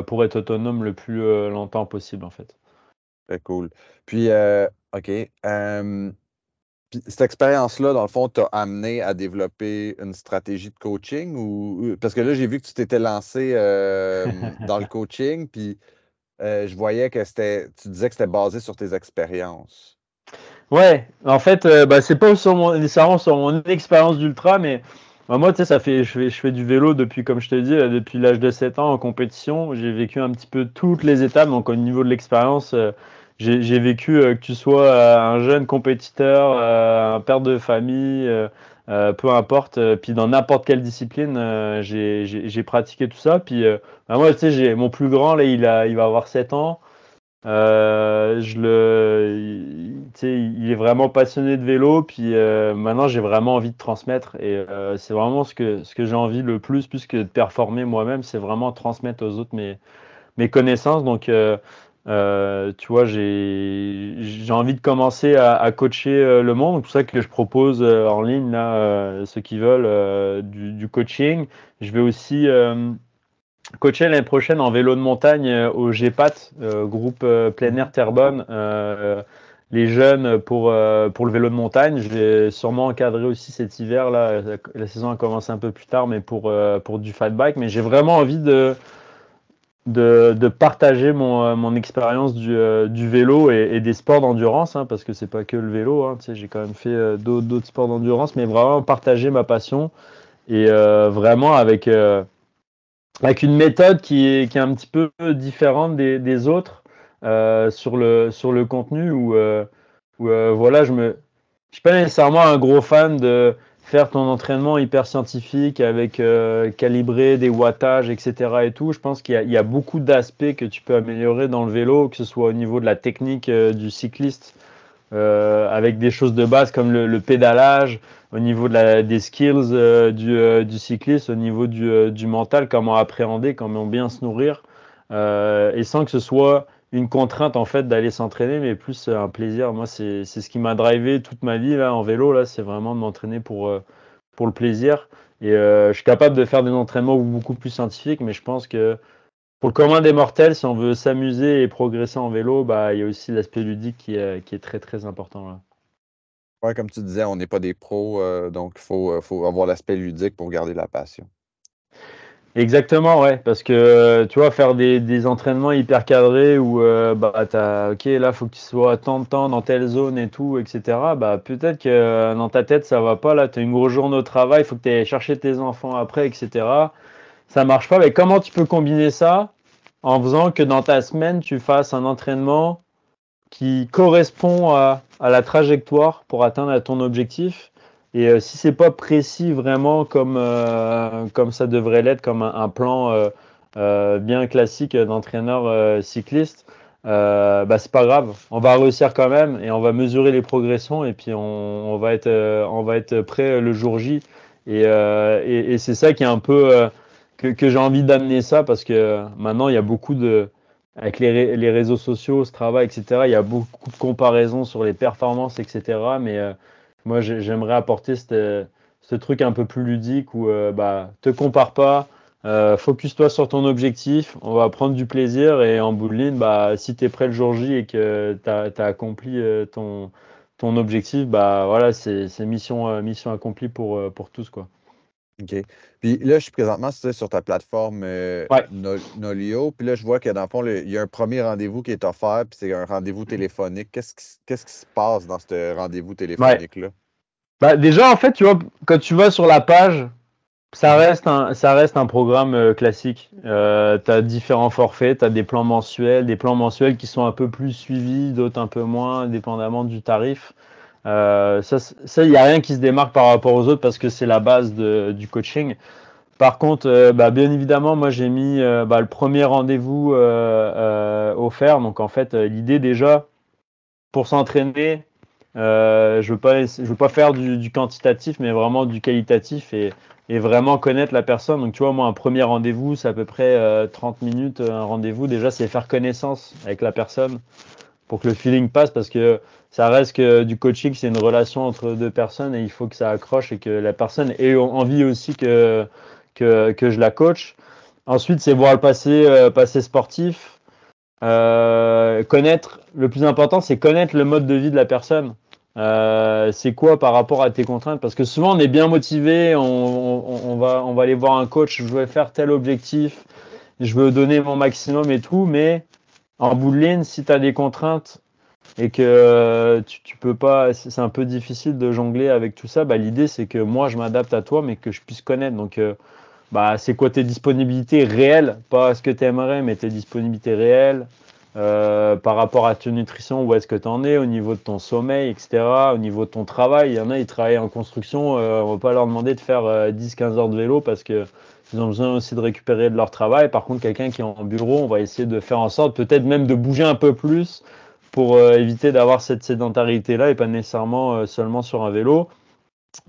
pour être autonome le plus longtemps possible, en fait. Très cool. Puis, OK. Puis cette expérience-là, dans le fond, t'a amené à développer une stratégie de coaching parce que là, j'ai vu que tu t'étais lancé dans le coaching, puis je voyais que tu disais que c'était basé sur tes expériences. Ouais, en fait, c'est pas nécessairement sur mon expérience d'ultra, mais moi, tu sais, je fais du vélo depuis, comme je te dis, depuis l'âge de 7 ans en compétition. J'ai vécu un petit peu toutes les étapes, donc au niveau de l'expérience, j'ai vécu que tu sois un jeune compétiteur, un père de famille, peu importe, puis dans n'importe quelle discipline, j'ai pratiqué tout ça. Puis moi, tu sais, mon plus grand, là, il va avoir 7 ans. Tu sais, il est vraiment passionné de vélo, puis maintenant j'ai vraiment envie de transmettre et c'est vraiment ce que j'ai envie le plus que de performer moi-même, c'est vraiment transmettre aux autres mes connaissances. Donc, tu vois, j'ai envie de commencer à coacher le monde. C'est pour ça que je propose en ligne là, ceux qui veulent du coaching. Je vais aussi coacher l'année prochaine en vélo de montagne au GPAT, groupe plein air Terrebonne, les jeunes pour le vélo de montagne. Je vais sûrement encadrer aussi cet hiver. Là, la saison a commencé un peu plus tard, mais pour du fat bike. Mais j'ai vraiment envie de partager mon expérience du vélo et des sports d'endurance, hein, parce que c'est pas que le vélo. Hein, tu sais, j'ai quand même fait d'autres sports d'endurance, mais vraiment partager ma passion et vraiment avec une méthode qui est un petit peu différente des autres sur le contenu où voilà, je suis pas nécessairement un gros fan de faire ton entraînement hyper scientifique avec calibrer des wattages, etc. et tout. Je pense qu'il y a beaucoup d'aspects que tu peux améliorer dans le vélo, que ce soit au niveau de la technique du cycliste, avec des choses de base comme le pédalage, au niveau des skills du cycliste, au niveau du mental, comment appréhender, comment bien se nourrir, et sans que ce soit une contrainte en fait d'aller s'entraîner, mais plus un plaisir. Moi, c'est ce qui m'a drivé toute ma vie là en vélo. Là, c'est vraiment de m'entraîner pour le plaisir. Et je suis capable de faire des entraînements beaucoup plus scientifiques, mais je pense que pour le commun des mortels, si on veut s'amuser et progresser en vélo, il y a aussi l'aspect ludique qui est très très important là. Ouais, comme tu disais, on n'est pas des pros, donc faut avoir l'aspect ludique pour garder la passion. Exactement, ouais, parce que tu vois, faire des entraînements hyper cadrés où ok, là, faut que tu sois à tant de temps dans telle zone et tout, etc. Peut-être que dans ta tête, ça va pas, là, tu as une grosse journée au travail, il faut que tu ailles chercher tes enfants après, etc. Ça marche pas, mais comment tu peux combiner ça en faisant que dans ta semaine, tu fasses un entraînement qui correspond à la trajectoire pour atteindre ton objectif. Et si c'est pas précis vraiment comme ça devrait l'être, comme un plan bien classique d'entraîneur cycliste, c'est pas grave. On va réussir quand même et on va mesurer les progressions et puis on va être prêt le jour J. Et c'est ça qui est un peu que j'ai envie d'amener ça parce que maintenant il y a beaucoup avec les réseaux sociaux, ce travail, etc., il y a beaucoup de comparaisons sur les performances, etc. Mais moi, j'aimerais apporter ce truc un peu plus ludique où te compare pas, Focus-toi sur ton objectif, on va prendre du plaisir et en bout de ligne, bah, si tu es prêt le jour J et que tu as accompli ton objectif, bah voilà, c'est mission accomplie pour tous, quoi. OK. Puis là, je suis présentement sur ta plateforme Ouais. Nolio. Puis là, je vois que dans le fond, il y a un premier rendez-vous qui est offert, puis c'est un rendez-vous téléphonique. Qu'est-ce qui se passe dans ce rendez-vous Ouais. téléphonique-là? Bah, déjà, en fait, tu vois, quand tu vas sur la page, ça reste un programme classique. Tu as différents forfaits, tu as des plans mensuels qui sont un peu plus suivis, d'autres un peu moins, dépendamment du tarif. Il n'y a rien qui se démarque par rapport aux autres parce que c'est la base du coaching. Par contre, bah, bien évidemment, moi j'ai mis le premier rendez-vous offert. Donc en fait, l'idée déjà, pour s'entraîner, je veux pas faire du quantitatif, mais vraiment du qualitatif et vraiment connaître la personne. Donc tu vois, moi un premier rendez-vous, c'est à peu près 30 minutes. Un rendez-vous, déjà, c'est faire connaissance avec la personne pour que le feeling passe parce que ça reste que du coaching, c'est une relation entre deux personnes et il faut que ça accroche et que la personne ait envie aussi que je la coach. Ensuite, c'est voir le passé sportif. Connaître, le plus important, c'est connaître le mode de vie de la personne. C'est quoi par rapport à tes contraintes? Parce que souvent, on est bien motivé, on va aller voir un coach, je veux faire tel objectif, je veux donner mon maximum et tout, mais en bout de ligne, si tu as des contraintes et que tu peux pas, c'est un peu difficile de jongler avec tout ça, bah, l'idée c'est que moi je m'adapte à toi, mais que je puisse connaître. Donc, bah, c'est quoi tes disponibilités réelles, pas ce que tu aimerais, mais tes disponibilités réelles par rapport à ta nutrition, où est-ce que tu en es, au niveau de ton sommeil, etc., au niveau de ton travail. Il y en a, ils travaillent en construction, on va pas leur demander de faire 10-15 heures de vélo parce que ils ont besoin aussi de récupérer de leur travail. Par contre, quelqu'un qui est en bureau, on va essayer de faire en sorte peut-être même de bouger un peu plus pour éviter d'avoir cette sédentarité-là et pas nécessairement seulement sur un vélo.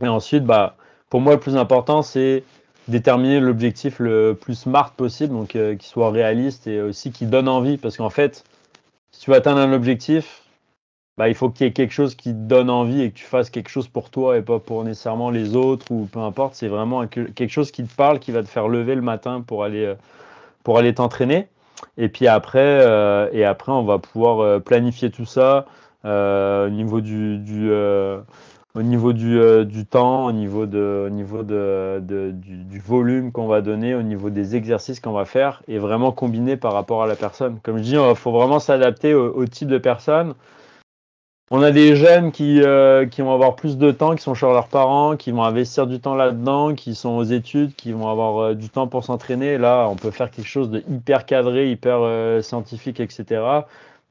Et ensuite, bah, pour moi, le plus important, c'est déterminer l'objectif le plus smart possible, donc qui soit réaliste et aussi qui donne envie. Parce qu'en fait, si tu veux atteindre un objectif, bah, il faut qu'il y ait quelque chose qui te donne envie et que tu fasses quelque chose pour toi et pas pour nécessairement les autres ou peu importe. C'est vraiment quelque chose qui te parle, qui va te faire lever le matin pour aller t'entraîner. Et après, on va pouvoir planifier tout ça au niveau du temps, du volume qu'on va donner, au niveau des exercices qu'on va faire et vraiment combiner par rapport à la personne. Comme je dis, il faut vraiment s'adapter au type de personne. On a des jeunes qui vont avoir plus de temps, qui sont chez leurs parents, qui vont investir du temps là-dedans, qui sont aux études, qui vont avoir du temps pour s'entraîner. Là, on peut faire quelque chose de hyper cadré, hyper scientifique, etc.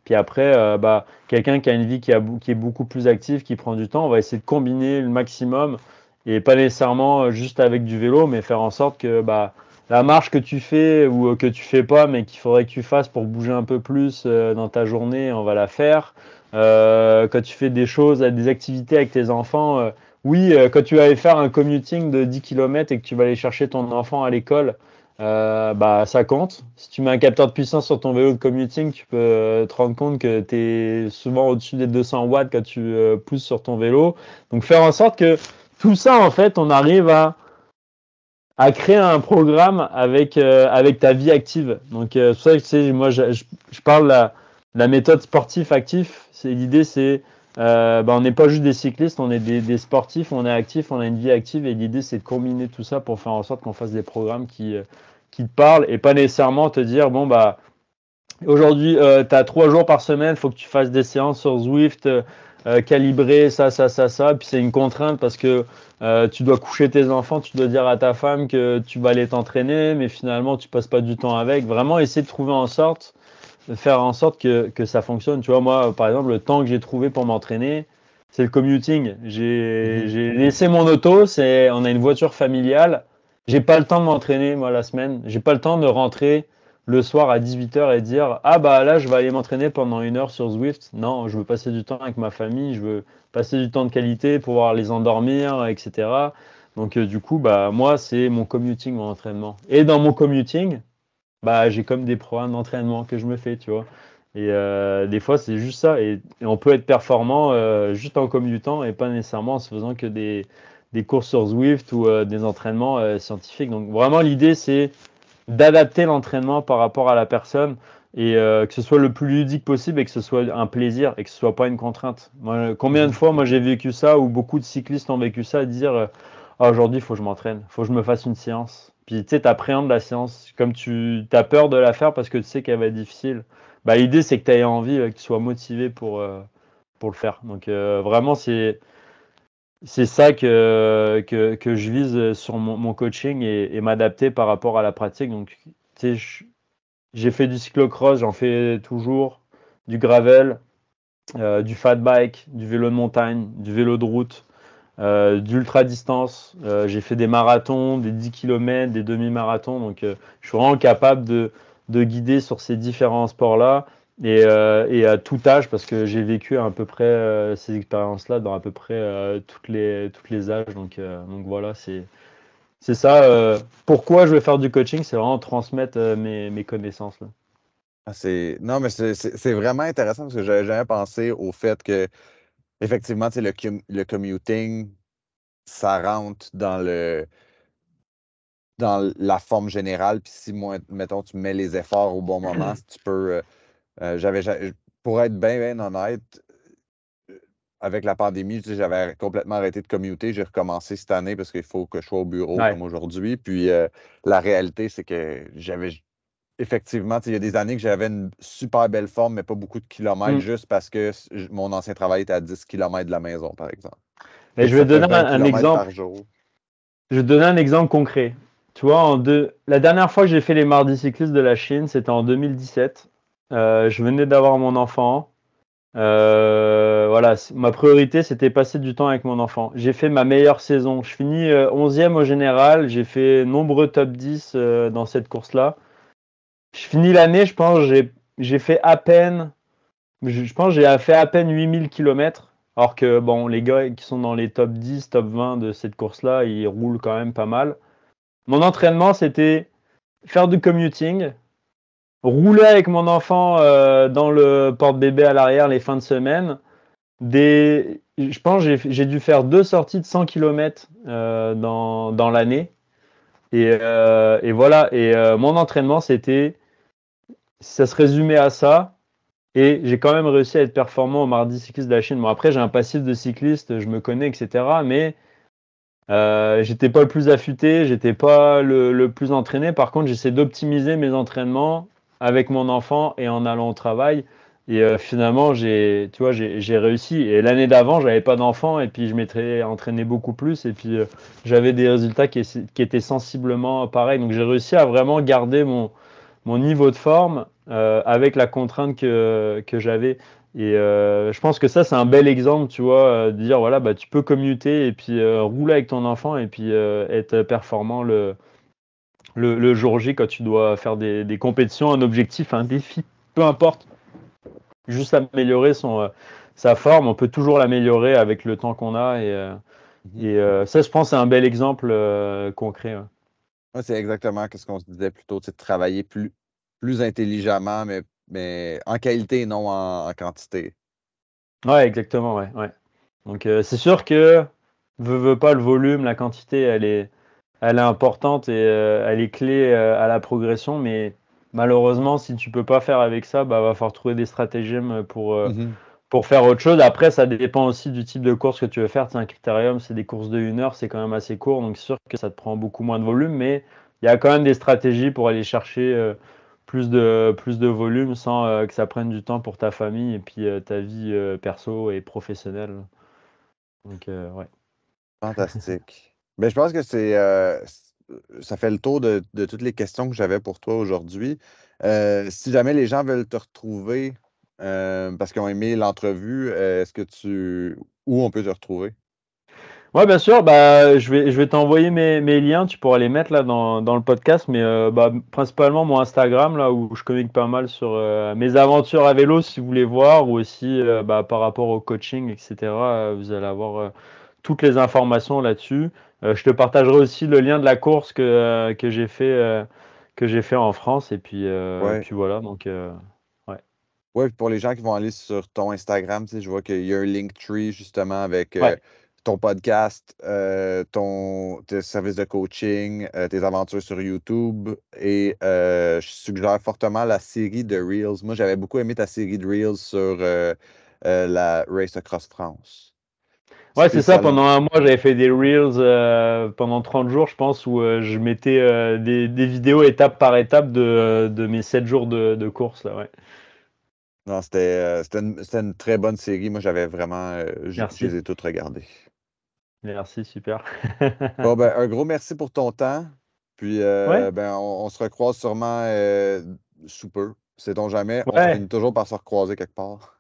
Puis après, bah, quelqu'un qui a une vie qui est beaucoup plus active, qui prend du temps, on va essayer de combiner le maximum et pas nécessairement juste avec du vélo, mais faire en sorte que bah, la marche que tu fais ou que tu fais pas, mais qu'il faudrait que tu fasses pour bouger un peu plus dans ta journée, on va la faire. Quand tu fais des choses, des activités avec tes enfants, oui, quand tu vas aller faire un commuting de 10 km et que tu vas aller chercher ton enfant à l'école, bah, ça compte. Si tu mets un capteur de puissance sur ton vélo de commuting, tu peux te rendre compte que tu es souvent au-dessus des 200 watts quand tu pousses sur ton vélo. Donc faire en sorte que tout ça, en fait, on arrive à créer un programme avec ta vie active. Donc c'est pour ça que tu sais, moi je parle de la méthode sportif actif. L'idée c'est bah, on n'est pas juste des cyclistes, on est des sportifs, on est actifs, on a une vie active et l'idée c'est de combiner tout ça pour faire en sorte qu'on fasse des programmes qui te parlent et pas nécessairement te dire bon bah aujourd'hui tu as 3 jours par semaine, il faut que tu fasses des séances sur Zwift calibrer ça. Puis c'est une contrainte parce que tu dois coucher tes enfants, tu dois dire à ta femme que tu vas aller t'entraîner, mais finalement tu passes pas du temps avec. Vraiment essayer de faire en sorte que ça fonctionne. Tu vois, moi, par exemple, le temps que j'ai trouvé pour m'entraîner, c'est le commuting. J'ai laissé mon auto, on a une voiture familiale. J'ai pas le temps de m'entraîner, moi, la semaine. J'ai pas le temps de rentrer le soir à 18h et dire ah bah là je vais aller m'entraîner pendant 1 heure sur Zwift. Non, je veux passer du temps avec ma famille, je veux passer du temps de qualité, pouvoir les endormir, etc. Donc du coup bah moi c'est mon commuting, mon entraînement. Et dans mon commuting, bah j'ai comme des programmes d'entraînement que je me fais, tu vois. Et des fois c'est juste ça et on peut être performant juste en commutant et pas nécessairement en se faisant que des courses sur Zwift ou des entraînements scientifiques. Donc vraiment l'idée c'est d'adapter l'entraînement par rapport à la personne et que ce soit le plus ludique possible et que ce soit un plaisir et que ce soit pas une contrainte. Moi, combien de fois, moi, j'ai vécu ça ou beaucoup de cyclistes ont vécu ça, dire ah, aujourd'hui, il faut que je m'entraîne, il faut que je me fasse une séance. Puis tu sais, tu appréhendes la séance comme tu as peur de la faire parce que tu sais qu'elle va être difficile. Bah, l'idée, c'est que tu aies envie, que tu sois motivé pour le faire. Donc vraiment, c'est ça que je vise sur mon coaching et m'adapter par rapport à la pratique. Donc, tu sais, j'ai fait du cyclocross, j'en fais toujours, du gravel, du fat bike, du vélo de montagne, du vélo de route, d'ultra distance. J'ai fait des marathons, des 10 km, des demi-marathons. Donc, je suis vraiment capable de guider sur ces différents sports-là et à tout âge parce que j'ai vécu à peu près ces expériences-là dans à peu près toutes les âges. Donc voilà, c'est ça. Pourquoi je vais faire du coaching, c'est vraiment transmettre mes connaissances, là. Non, mais c'est vraiment intéressant parce que j'avais jamais pensé au fait que, effectivement, tu sais, le commuting, ça rentre dans la forme générale. Puis si, moi, mettons, tu mets les efforts au bon moment, si tu peux. Pour être bien honnête, avec la pandémie, tu sais, j'avais complètement arrêté de commuter. J'ai recommencé cette année parce qu'il faut que je sois au bureau Ouais. comme aujourd'hui. Puis la réalité, c'est que j'avais effectivement, tu sais, il y a des années que j'avais une super belle forme, mais pas beaucoup de kilomètres, Mm. juste parce que mon ancien travail était à 10 kilomètres de la maison, par exemple. Et Fait je que vais ça te fait donner 20 un kilomètres exemple. par jour. Je vais te donner un exemple concret. Tu vois, la dernière fois que j'ai fait les mardis cyclistes de la Chine, c'était en 2017. Je venais d'avoir mon enfant. Voilà, ma priorité, c'était passer du temps avec mon enfant. J'ai fait ma meilleure saison. Je finis 11e au général. J'ai fait nombreux top 10 dans cette course-là. Je finis l'année, je pense, j'ai fait à peine, je pense, j'ai fait à peine 8000 km. Alors que, bon, les gars qui sont dans les top 10, top 20 de cette course-là, ils roulent quand même pas mal. Mon entraînement, c'était faire du commuting, rouler avec mon enfant dans le porte-bébé à l'arrière les fins de semaine. Je pense que j'ai dû faire 2 sorties de 100 km dans l'année. Et voilà. Et mon entraînement, ça se résumait à ça. Et j'ai quand même réussi à être performant au mardi cycliste de la Chine. Bon, après, j'ai un passif de cycliste, je me connais, etc. Mais j'étais pas le plus affûté, j'étais pas le plus entraîné. Par contre, j'essaie d'optimiser mes entraînements avec mon enfant et en allant au travail. Et finalement, tu vois, j'ai réussi. Et l'année d'avant, j'avais pas d'enfant et puis je m'étais entraîné beaucoup plus et puis j'avais des résultats qui étaient sensiblement pareils. Donc j'ai réussi à vraiment garder mon niveau de forme avec la contrainte que j'avais. Et je pense que ça, c'est un bel exemple, tu vois, de dire, voilà, bah, tu peux commuter et puis rouler avec ton enfant et puis être performant le jour J quand tu dois faire des compétitions, un objectif, un défi, peu importe, juste améliorer sa forme. On peut toujours l'améliorer avec le temps qu'on a. Ça, je pense, c'est un bel exemple concret. Ouais. Ouais, c'est exactement ce qu'on se disait plutôt, tu sais, de travailler plus intelligemment, mais en qualité et non en quantité. Ouais, exactement, ouais, ouais. Donc c'est sûr que veut pas le volume, la quantité, elle est importante et elle est clé à la progression, mais malheureusement, si tu peux pas faire avec ça, bah va falloir trouver des stratagèmes Mhm. pour faire autre chose. Après, ça dépend aussi du type de course que tu veux faire. C'est un critérium, c'est des courses de 1 heure, c'est quand même assez court, donc c'est sûr que ça te prend beaucoup moins de volume, mais il y a quand même des stratégies pour aller chercher plus de volume sans que ça prenne du temps pour ta famille et puis ta vie perso et professionnelle. Donc, ouais. Fantastique. Ben, je pense que ça fait le tour de toutes les questions que j'avais pour toi aujourd'hui. Si jamais les gens veulent te retrouver parce qu'ils ont aimé l'entrevue, où on peut te retrouver? Ouais, bien sûr, bah, je vais t'envoyer mes liens, tu pourras les mettre là dans le podcast, mais bah, principalement mon Instagram, là où je communique pas mal sur mes aventures à vélo, si vous voulez voir, ou aussi bah, par rapport au coaching, etc. Vous allez avoir toutes les informations là-dessus. Je te partagerai aussi le lien de la course que j'ai fait en France, et Ouais. puis voilà, donc ouais. Ouais, puis pour les gens qui vont aller sur ton Instagram, tu sais, je vois qu'il y a un Linktree justement avec Ouais. ton podcast, tes services de coaching, tes aventures sur YouTube et je suggère fortement la série de Reels. Moi, j'avais beaucoup aimé ta série de Reels sur la Race Across France. Ouais, c'est ça. Pendant un mois, j'avais fait des Reels pendant 30 jours, je pense, où je mettais des vidéos étape par étape de mes 7 jours de course. Là, ouais. Non, c'était une très bonne série. Moi, j'avais vraiment. Je les ai toutes regardées. Merci, super. Bon, ben, un gros merci pour ton temps. Puis, ben, on se recroise sûrement sous peu. Sait-on jamais. On finit toujours par se recroiser quelque part.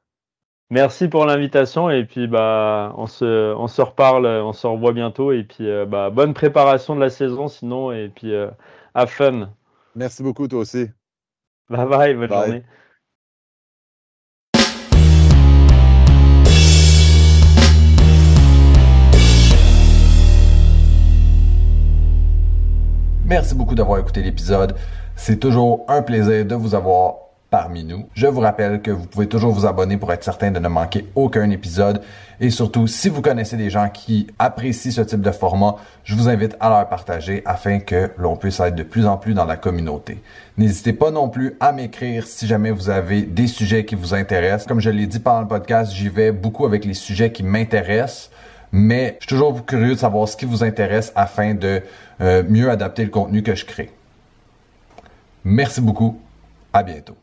Merci pour l'invitation et puis bah on se reparle, on se revoit bientôt et puis bah bonne préparation de la saison sinon et puis have fun. Merci beaucoup toi aussi. Bye bye, bonne journée. Merci beaucoup d'avoir écouté l'épisode. C'est toujours un plaisir de vous avoir parmi nous. Je vous rappelle que vous pouvez toujours vous abonner pour être certain de ne manquer aucun épisode. Et surtout, si vous connaissez des gens qui apprécient ce type de format, je vous invite à leur partager afin que l'on puisse être de plus en plus dans la communauté. N'hésitez pas non plus à m'écrire si jamais vous avez des sujets qui vous intéressent. Comme je l'ai dit pendant le podcast, j'y vais beaucoup avec les sujets qui m'intéressent. Mais je suis toujours curieux de savoir ce qui vous intéresse afin de mieux adapter le contenu que je crée. Merci beaucoup. À bientôt.